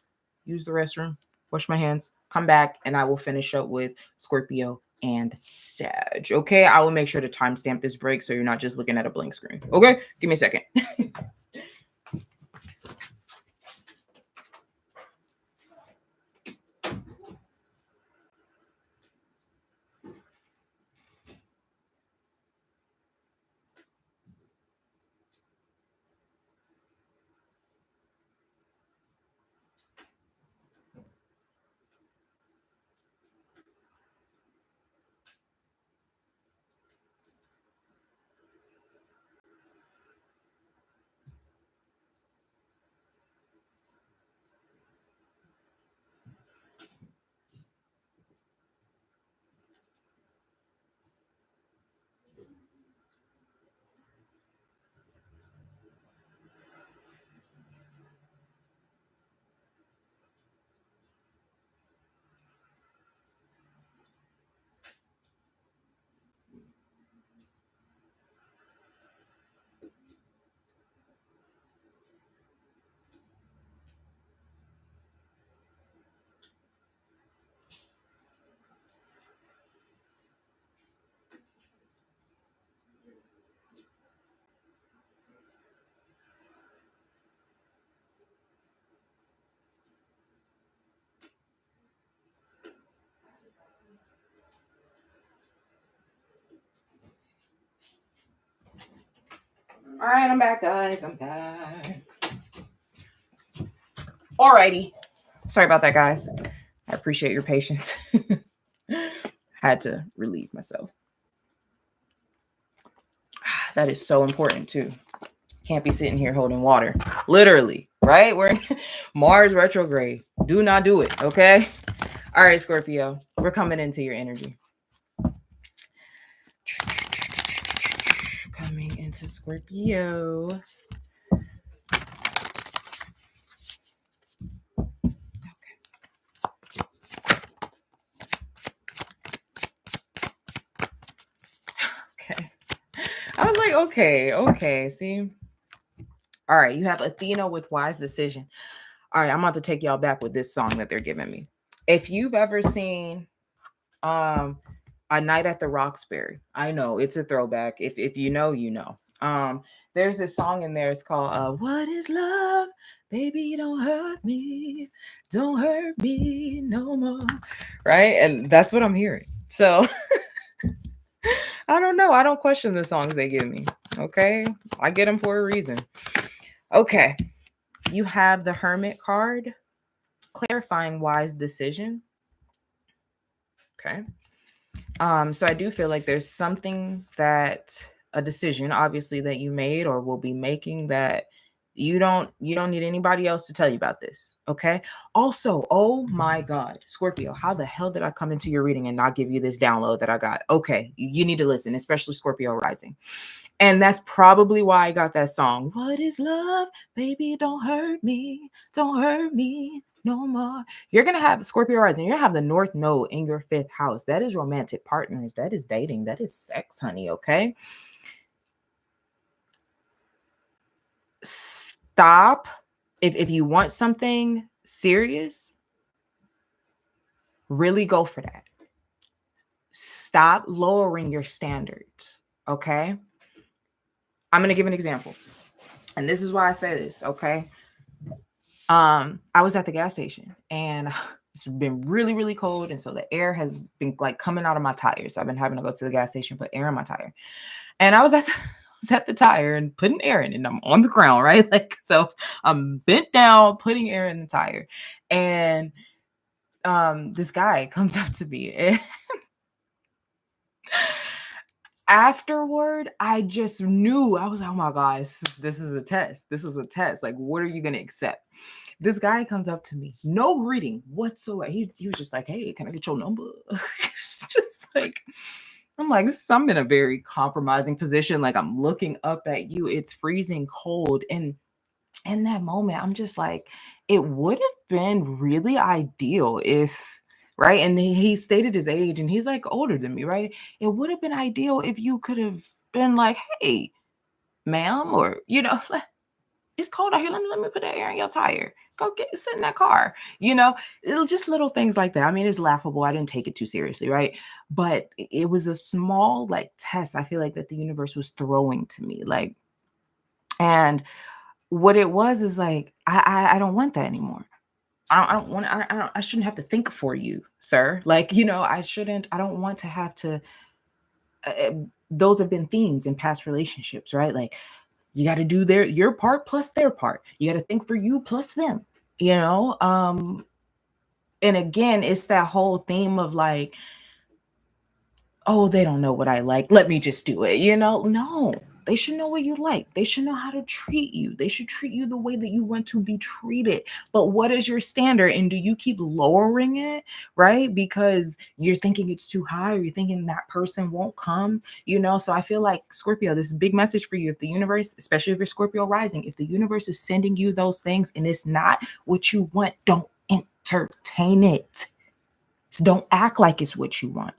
use the restroom, wash my hands, come back, and I will finish up with Scorpio and Sag. Okay. I will make sure to timestamp this break so you're not just looking at a blank screen. Okay. Give me a second. All right, I'm back, guys. I'm back. Alrighty. Sorry about that, guys. I appreciate your patience. Had to relieve myself. That is so important too. Can't be sitting here holding water. Literally, right? We're in Mars retrograde. Do not do it, okay? All right, Scorpio. We're coming into your energy. Coming into Scorpio. Okay. I was like, okay. See? All right, you have Athena with Wise Decision. All right, I'm about to take y'all back with this song that they're giving me. If you've ever seen A Night at the Roxbury, I know it's a throwback. If you know, you know. There's this song in there. It's called What is Love? Baby, don't hurt me. Don't hurt me no more. Right? And that's what I'm hearing. So I don't know. I don't question the songs they give me. Okay. I get them for a reason. Okay. You have the Hermit card, clarifying wise decision. Okay. So I do feel like there's something that a decision, obviously, that you made or will be making that you don't need anybody else to tell you about this. Okay. Also, oh my God, Scorpio, how the hell did I come into your reading and not give you this download that I got? Okay, you need to listen, especially Scorpio rising. And that's probably why I got that song. What is love? Baby, don't hurt me. Don't hurt me no more. You're going to have Scorpio rising. You're going to have the North Node in your 5th house. That is romantic partners. That is dating. That is sex, honey. Okay. Stop. If you want something serious, really go for that. Stop lowering your standards. Okay. I'm going to give an example. And this is why I say this. Okay. I was at the gas station and it's been really, really cold. And so the air has been like coming out of my tires. So I've been having to go to the gas station, put air in my tire. And I was at the tire and putting air in it, and I'm on the ground, right? Like, so I'm bent down, putting air in the tire. And this guy comes up to me and afterward, I just knew. I was like, oh my gosh, this is a test. This is a test. Like, what are you going to accept? This guy comes up to me, no greeting whatsoever. He was just like, hey, can I get your number? Just like, I'm like, I'm in a very compromising position. Like, I'm looking up at you. It's freezing cold. And in that moment, I'm just like, it would have been really ideal if, right? And he stated his age and he's like older than me, right? It would have been ideal if you could have been like, hey, ma'am, or, it's cold out here. Let me put that air in your tire. Go sit in that car. It'll just little things like that. I mean, it's laughable. I didn't take it too seriously, right? But it was a small like test. I feel like that the universe was throwing to me, like, and what it was is like, I don't want that anymore. I shouldn't have to think for you, sir. Like, I don't want to have to. Those have been themes in past relationships, right? Like, you got to do your part plus their part. You got to think for you plus them, and again, it's that whole theme of like, oh, they don't know what I like. Let me just do it. No, they should know what you like. They should know how to treat you. They should treat you the way that you want to be treated. But what is your standard? And do you keep lowering it, right? Because you're thinking it's too high, or you're thinking that person won't come, So I feel like, Scorpio, this is a big message for you. If the universe, especially if you're Scorpio rising, if the universe is sending you those things and it's not what you want, don't entertain it. Don't act like it's what you want.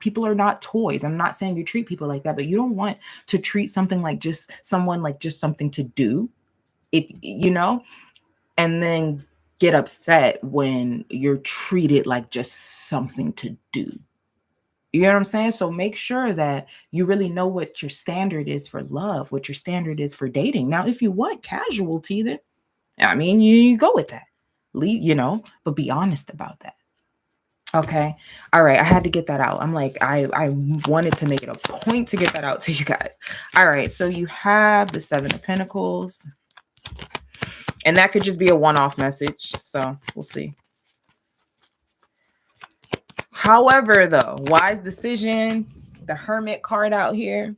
People are not toys. I'm not saying you treat people like that, but you don't want to treat something like just someone like just something to do, and then get upset when you're treated like just something to do. You know what I'm saying? So make sure that you really know what your standard is for love, what your standard is for dating. Now, if you want casualty, then I mean, you go with that, but be honest about that. Okay. All right. I had to get that out. I'm like, I wanted to make it a point to get that out to you guys. All right. So you have the Seven of Pentacles. And that could just be a one-off message. So we'll see. However, though, wise decision, the Hermit card out here.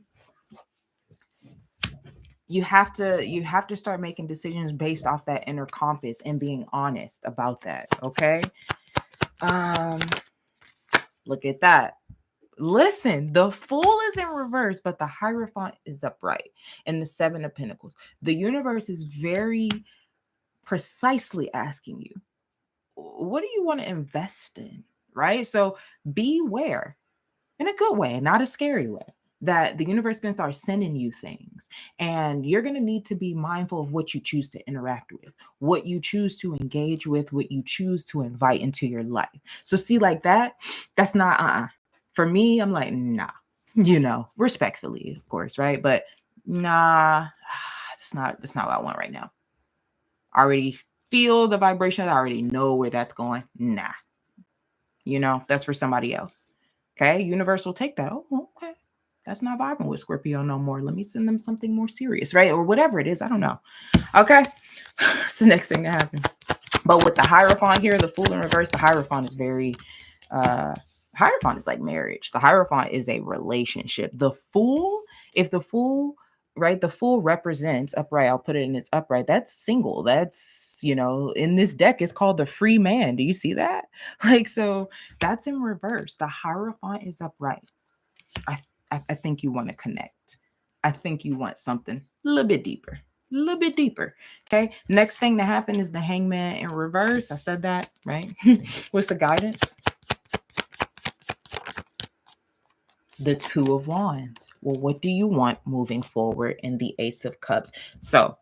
You have to start making decisions based off that inner compass and being honest about that. Okay. Look at that. Listen, the Fool is in reverse, but the Hierophant is upright. And the Seven of Pentacles. The universe is very precisely asking you, what do you want to invest in? Right? So beware, in a good way, not a scary way, that the universe is going to start sending you things. And you're going to need to be mindful of what you choose to interact with, what you choose to engage with, what you choose to invite into your life. So see, like that, that's not, For me, I'm like, nah, respectfully, of course, right? But nah, that's not what I want right now. I already feel the vibration. I already know where that's going. Nah, that's for somebody else. Okay, universe will take that. Oh, okay. That's not vibing with Scorpio no more. Let me send them something more serious, right? Or whatever it is. I don't know. Okay. It's the next thing to happen. But with the Hierophant here, the Fool in reverse, the Hierophant is very, Hierophant is like marriage. The Hierophant is a relationship. The Fool, if the Fool, right, the Fool represents upright. I'll put it in its upright. That's single. That's, in this deck, it's called the free man. Do you see that? Like, so that's in reverse. The Hierophant is upright. I think you want to connect. I think you want something a little bit deeper. A little bit deeper. Okay. Next thing to happen is the Hangman in reverse. I said that, right? What's the guidance? The Two of Wands. Well, what do you want moving forward in the Ace of Cups? So,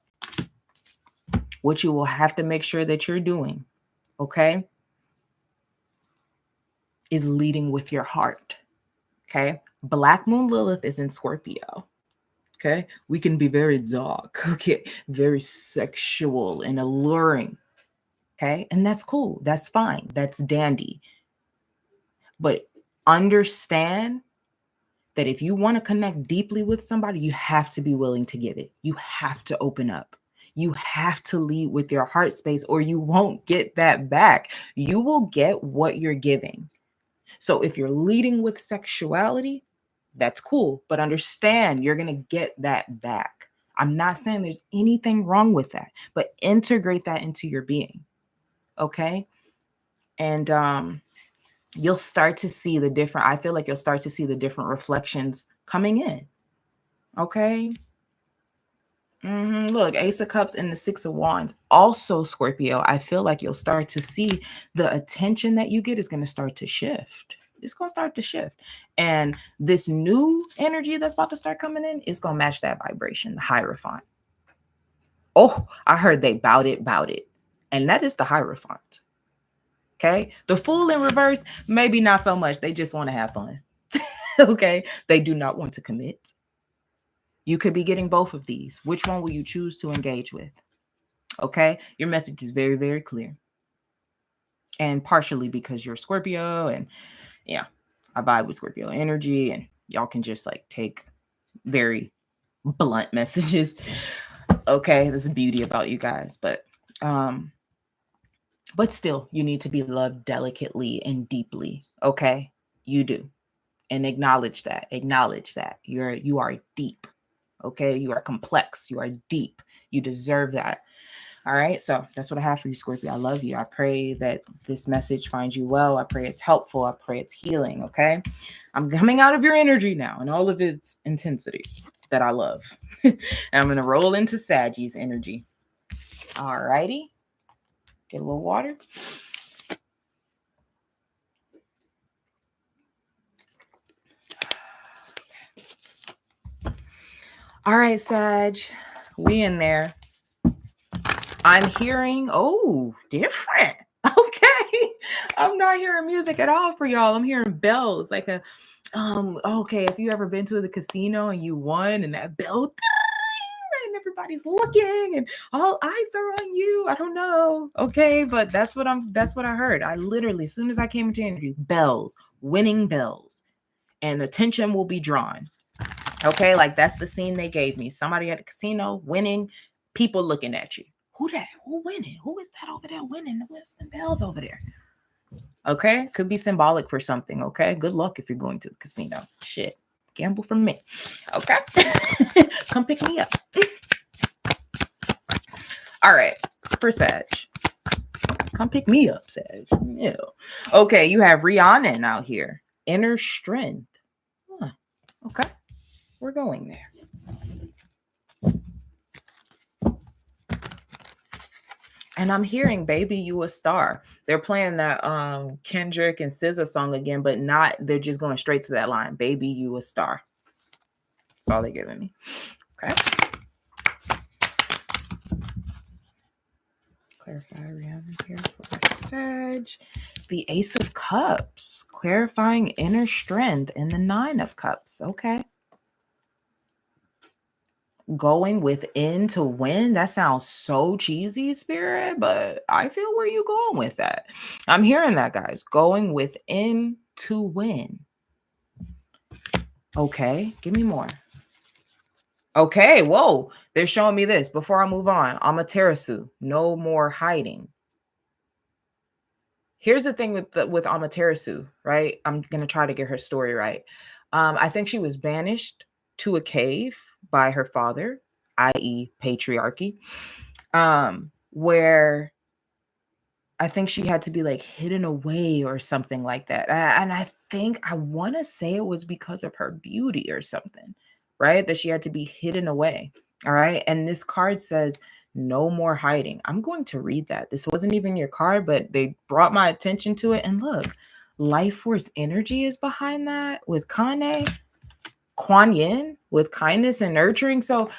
what you will have to make sure that you're doing, okay, is leading with your heart. Okay. Black Moon Lilith is in Scorpio. Okay. We can be very dark. Okay. Very sexual and alluring. Okay. And that's cool. That's fine. That's dandy. But understand that if you want to connect deeply with somebody, you have to be willing to give it. You have to open up. You have to lead with your heart space, or you won't get that back. You will get what you're giving. So if you're leading with sexuality, that's cool. But understand you're going to get that back. I'm not saying there's anything wrong with that, but integrate that into your being. Okay. And you'll start to see the different, I feel like you'll start to see the different reflections coming in. Okay. Look, Ace of Cups and the Six of Wands. Also, Scorpio, I feel like you'll start to see the attention that you get is going to start to shift. It's going to start to shift. And this new energy that's about to start coming in is going to match that vibration, the Hierophant. Oh, I heard they bout it. And that is the Hierophant. Okay. The Fool in reverse, maybe not so much. They just want to have fun. Okay. They do not want to commit. You could be getting both of these. Which one will you choose to engage with? Okay. Your message is very, very clear. And partially because you're Scorpio, and yeah, I vibe with Scorpio energy, and y'all can just like take very blunt messages. Okay. There's a beauty about you guys, but still you need to be loved delicately and deeply. Okay. You do. And acknowledge that. You are deep. Okay. You are complex. You are deep. You deserve that. All right. So that's what I have for you, Scorpio. I love you. I pray that this message finds you well. I pray it's helpful. I pray it's healing. Okay. I'm coming out of your energy now and all of its intensity that I love. And I'm going to roll into Sagittarius energy. All righty. Get a little water. All right, Sag. We in there. I'm hearing, different. Okay. I'm not hearing music at all for y'all. I'm hearing bells, like a, okay, if you ever been to the casino and you won and that bell right in the everybody's looking and all eyes are on you. I don't know. Okay, but that's what I heard. I literally, as soon as I came into the interview, bells, winning bells, and attention will be drawn. Okay, like that's the scene they gave me. Somebody at the casino winning, people looking at you. Who that? Who winning? Who is that over there winning? What's the bells over there? Okay, could be symbolic for something. Okay, good luck if you're going to the casino. Shit, gamble from me. Okay, come pick me up. All right, for Sag, come pick me up, Sag. Ew. Okay, you have Rhiannon out here. Inner strength. Huh. Okay, we're going there. And I'm hearing Baby You a Star. They're playing that Kendrick and SZA song again, but not, they're just going straight to that line. Baby You a Star. That's all they're giving me. Okay. Clarify Rhiannon here for Sag. The Ace of Cups. Clarifying inner strength. And the Nine of Cups. Okay. Going within to win. That sounds so cheesy, Spirit, but I feel where you going with that. I'm hearing that, guys. Going within to win. Okay, give me more. Okay, whoa. They're showing me this. Before I move on, Amaterasu. No more hiding. Here's the thing with Amaterasu, right? I'm gonna try to get her story right. I think she was banished to a cave by her father, i.e. patriarchy, where I think she had to be like hidden away or something like that. And I want to say it was because of her beauty or something, right? That she had to be hidden away. All right. And this card says, no more hiding. I'm going to read that. This wasn't even your card, but they brought my attention to it. And look, life force energy is behind that with Kane. Kuan Yin with kindness and nurturing. So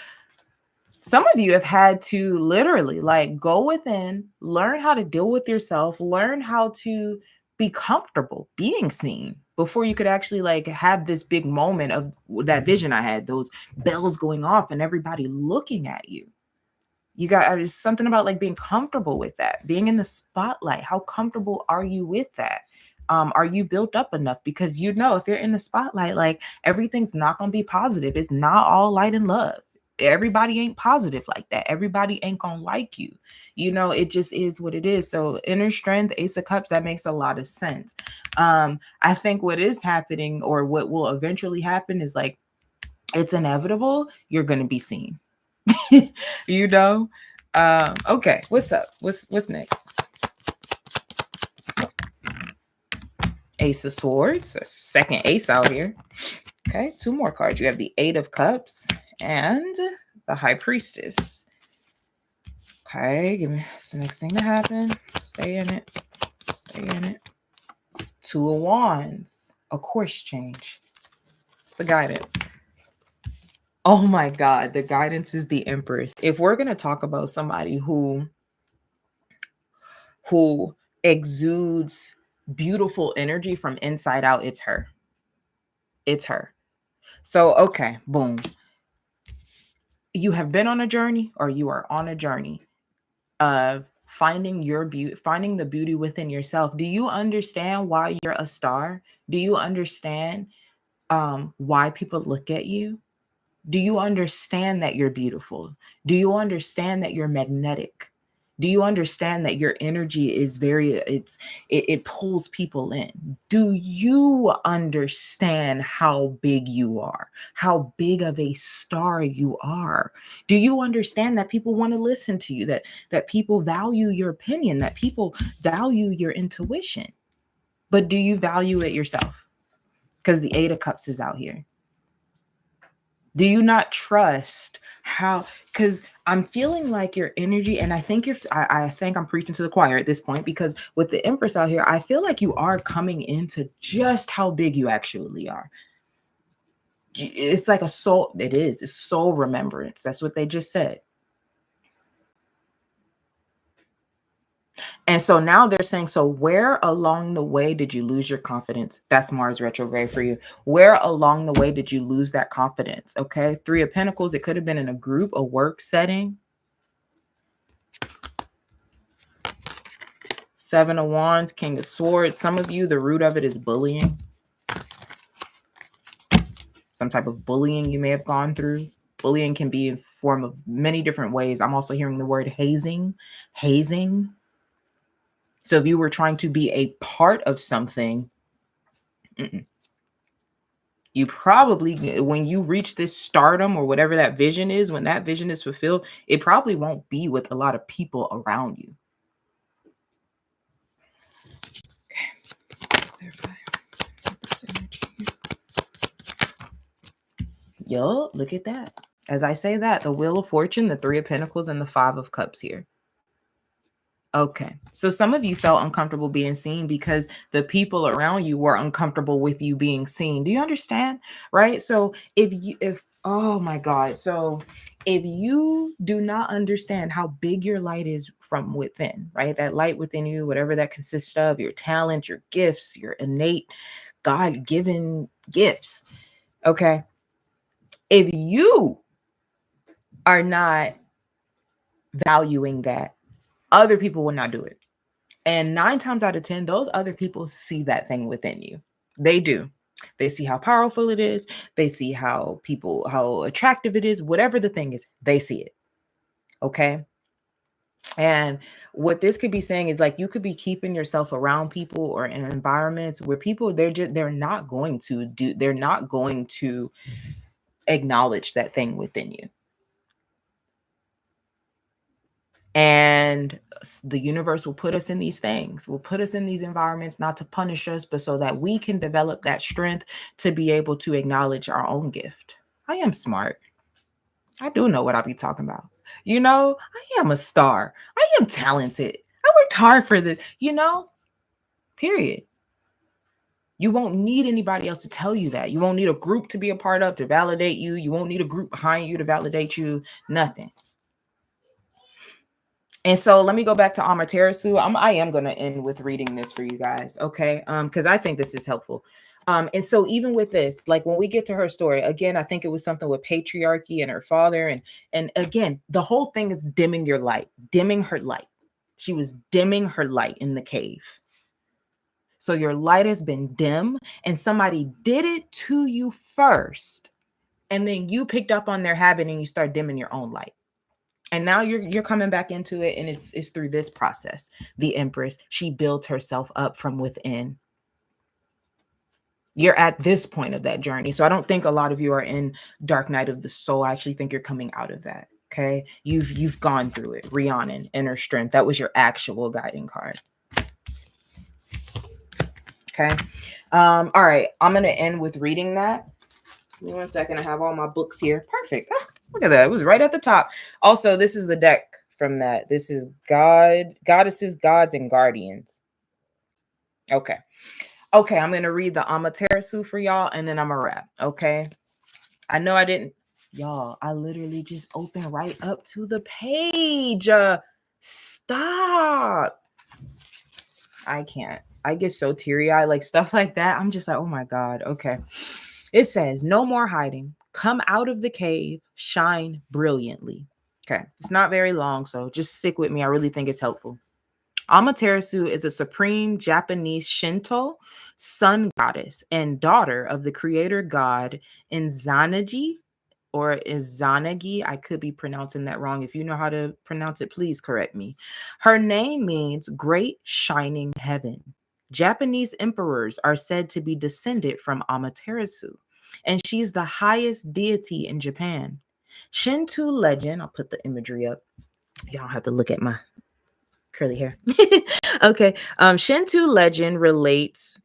some of you have had to literally like go within, learn how to deal with yourself, learn how to be comfortable being seen before you could actually like have this big moment of that vision I had, those bells going off and everybody looking at you. You got there's something about like being comfortable with that, being in the spotlight. How comfortable are you with that? Are you built up enough? Because you know, if you're in the spotlight, like everything's not going to be positive. It's not all light and love. Everybody ain't positive like that. Everybody ain't going to like you. You know, it just is what it is. So inner strength, Ace of Cups, that makes a lot of sense. I think what is happening or what will eventually happen is like, it's inevitable. You're going to be seen. You know? Okay, what's up? What's next? Ace of Swords, a second ace out here. Okay, two more cards. You have the Eight of Cups and the High Priestess. Okay, give me the next thing to happen. Stay in it. Stay in it. Two of Wands, a course change. It's the guidance. Oh my God, the guidance is the Empress. If we're going to talk about somebody who exudes beautiful energy from inside out, it's her. It's her. So, okay, boom. You have been on a journey or you are on a journey of finding your beauty, finding the beauty within yourself. Do you understand why you're a star? Do you understand why people look at you? Do you understand that you're beautiful? Do you understand that you're magnetic? Do you understand that your energy is it pulls people in? Do you understand how big you are? How big of a star you are? Do you understand that people want to listen to you, that people value your opinion, that people value your intuition? But do you value it yourself? Because the Eight of Cups is out here. Do you not trust how, because I'm feeling like your energy, and I think I think I'm preaching to the choir at this point, because with the Empress out here, I feel like you are coming into just how big you actually are. It's like a soul, it's soul remembrance. That's what they just said. And so now they're saying, so where along the way did you lose your confidence? That's Mars retrograde for you. Where along the way did you lose that confidence? Okay. 3 of Pentacles. It could have been in a group, a work setting. 7 of Wands, King of Swords. Some of you, the root of it is bullying. Some type of bullying you may have gone through. Bullying can be in form of many different ways. I'm also hearing the word hazing. Hazing. So if you were trying to be a part of something, you probably, when you reach this stardom or whatever that vision is, when that vision is fulfilled, it probably won't be with a lot of people around you. Okay. Clarify. Yo, look at that. As I say that, the Wheel of Fortune, the 3 of Pentacles, and the 5 of Cups here. Okay. So some of you felt uncomfortable being seen because the people around you were uncomfortable with you being seen. Do you understand? Right? So oh my God. So if you do not understand how big your light is from within, right? That light within you, whatever that consists of, your talent, your gifts, your innate God-given gifts. Okay. If you are not valuing that, other people will not do it. And 9 times out of 10, those other people see that thing within you. They do. They see how powerful it is. They see how attractive it is. Whatever the thing is, they see it. Okay. And what this could be saying is like, you could be keeping yourself around people or in environments where people, they're not going to acknowledge that thing within you. And the universe will put us in these things, will put us in these environments, not to punish us, but so that we can develop that strength to be able to acknowledge our own gift. I am smart. I do know what I be talking about. You know, I am a star. I am talented. I worked hard for this, period. You won't need anybody else to tell you that. You won't need a group to be a part of to validate you. You won't need a group behind you to validate you. Nothing. And so let me go back to Amaterasu. I am going to end with reading this for you guys, okay? Because I think this is helpful. And so even with this, like when we get to her story, again, I think it was something with patriarchy and her father. And again, the whole thing is dimming your light, dimming her light. She was dimming her light in the cave. So your light has been dim and somebody did it to you first. And then you picked up on their habit and you start dimming your own light. And now you're coming back into it, and it's through this process. The Empress, she built herself up from within. You're at this point of that journey. So I don't think a lot of you are in Dark Night of the Soul. I actually think you're coming out of that. Okay. You've gone through it. Rhiannon, Inner Strength. That was your actual guiding card. Okay. All right. I'm going to end with reading that. Give me 1 second. I have all my books here. Perfect. Ah, look at that. It was right at the top. Also, this is the deck from that. This is Goddesses, Gods, and Guardians. Okay. Okay, I'm going to read the Amaterasu for y'all, and then I'm going to wrap. Okay. I know I didn't. Y'all, I literally just opened right up to the page. Stop. I can't. I get so teary-eyed, like stuff like that. I'm just like, oh my God. Okay. It says, no more hiding. Come out of the cave, shine brilliantly. Okay. It's not very long, so just stick with me. I really think it's helpful. Amaterasu is a supreme Japanese Shinto sun goddess and daughter of the creator god Izanagi or Izanagi. I could be pronouncing that wrong. If you know how to pronounce it, please correct me. Her name means great shining heaven. Japanese emperors are said to be descended from Amaterasu, and she's the highest deity in Japan. Shinto legend, I'll put the imagery up. Y'all don't have to look at my curly hair. Okay. Shinto legend relates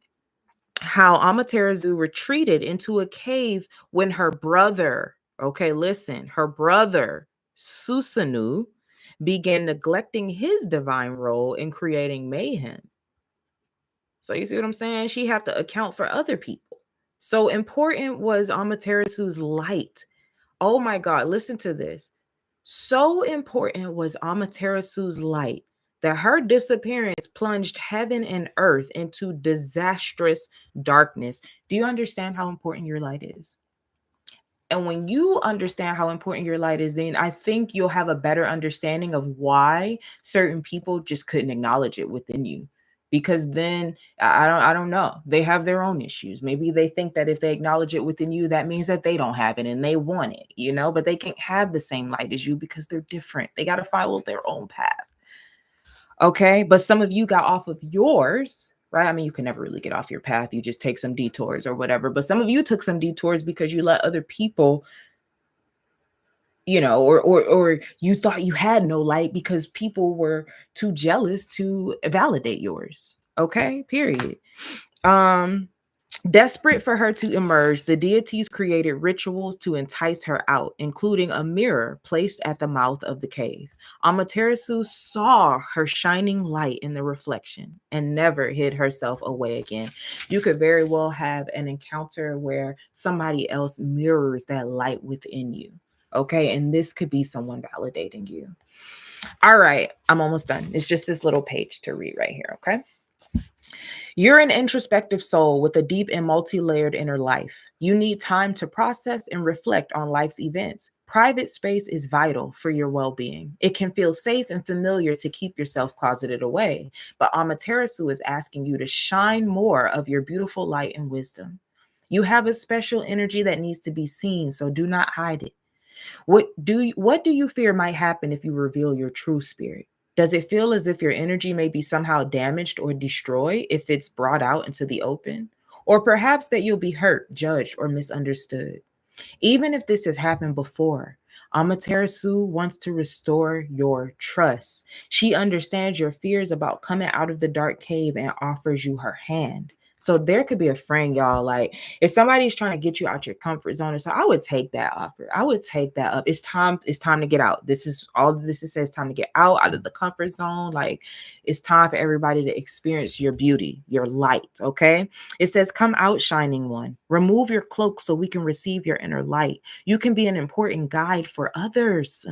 how Amaterasu retreated into a cave when her brother, okay, listen, her brother Susanoo began neglecting his divine role in creating mayhem. So you see what I'm saying? She have to account for other people. So important was Amaterasu's light. Oh my God, listen to this. So important was Amaterasu's light that her disappearance plunged heaven and earth into disastrous darkness. Do you understand how important your light is? And when you understand how important your light is, then I think you'll have a better understanding of why certain people just couldn't acknowledge it within you. Because then I don't know. They have their own issues. Maybe they think that if they acknowledge it within you, that means that they don't have it and they want it, but they can't have the same light as you because they're different. They got to follow their own path. Okay. But some of you got off of yours, right? I mean, you can never really get off your path. You just take some detours or whatever. But some of you took some detours because you let other people, or you thought you had no light because people were too jealous to validate yours. Okay. Period. Desperate for her to emerge, the deities created rituals to entice her out, including a mirror placed at the mouth of the cave. Amaterasu saw her shining light in the reflection and never hid herself away again. You could very well have an encounter where somebody else mirrors that light within you. Okay, and this could be someone validating you. All right, I'm almost done. It's just this little page to read right here, okay? You're an introspective soul with a deep and multi-layered inner life. You need time to process and reflect on life's events. Private space is vital for your well-being. It can feel safe and familiar to keep yourself closeted away, but Amaterasu is asking you to shine more of your beautiful light and wisdom. You have a special energy that needs to be seen, so do not hide it. What do you fear might happen if you reveal your true spirit? Does it feel as if your energy may be somehow damaged or destroyed if it's brought out into the open? Or perhaps that you'll be hurt, judged, or misunderstood? Even if this has happened before, Amaterasu wants to restore your trust. She understands your fears about coming out of the dark cave and offers you her hand. So there could be a friend, y'all. Like if somebody's trying to get you out your comfort zone, so I would take that offer. I would take that up. It's time to get out. This is all this is says time to get out of the comfort zone. Like it's time for everybody to experience your beauty, your light. Okay. It says, come out, shining one. Remove your cloak so we can receive your inner light. You can be an important guide for others.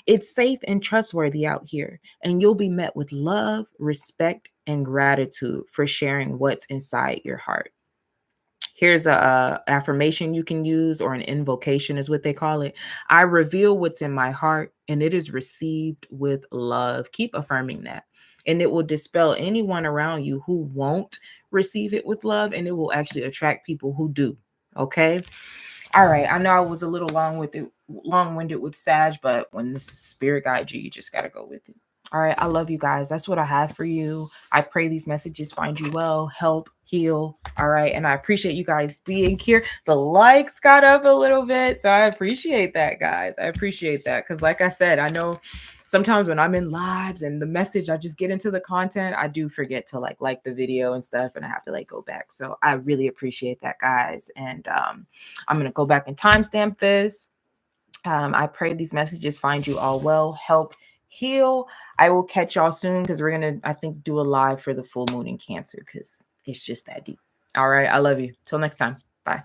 It's safe and trustworthy out here, and you'll be met with love, respect, and gratitude for sharing what's inside your heart. Here's a affirmation you can use, or an invocation is what they call it. I reveal what's in my heart, and it is received with love. Keep affirming that, and it will dispel anyone around you who won't receive it with love, and it will actually attract people who do. Okay. All right. I know I was a little long-winded with Sag, but when this spirit guides you, you just got to go with it. All right. I love you guys. That's what I have for you. I pray these messages find you well, help, heal. All right. And I appreciate you guys being here. The likes got up a little bit. So I appreciate that, guys. I appreciate that. Because like I said, I know sometimes when I'm in lives and the message, I just get into the content, I do forget to like the video and stuff, and I have to go back. So I really appreciate that, guys. And I'm going to go back and timestamp this. I pray these messages find you all well, help, heal. I will catch y'all soon because we're going to, I think, do a live for the full moon in Cancer because it's just that deep. All right. I love you. Till next time. Bye.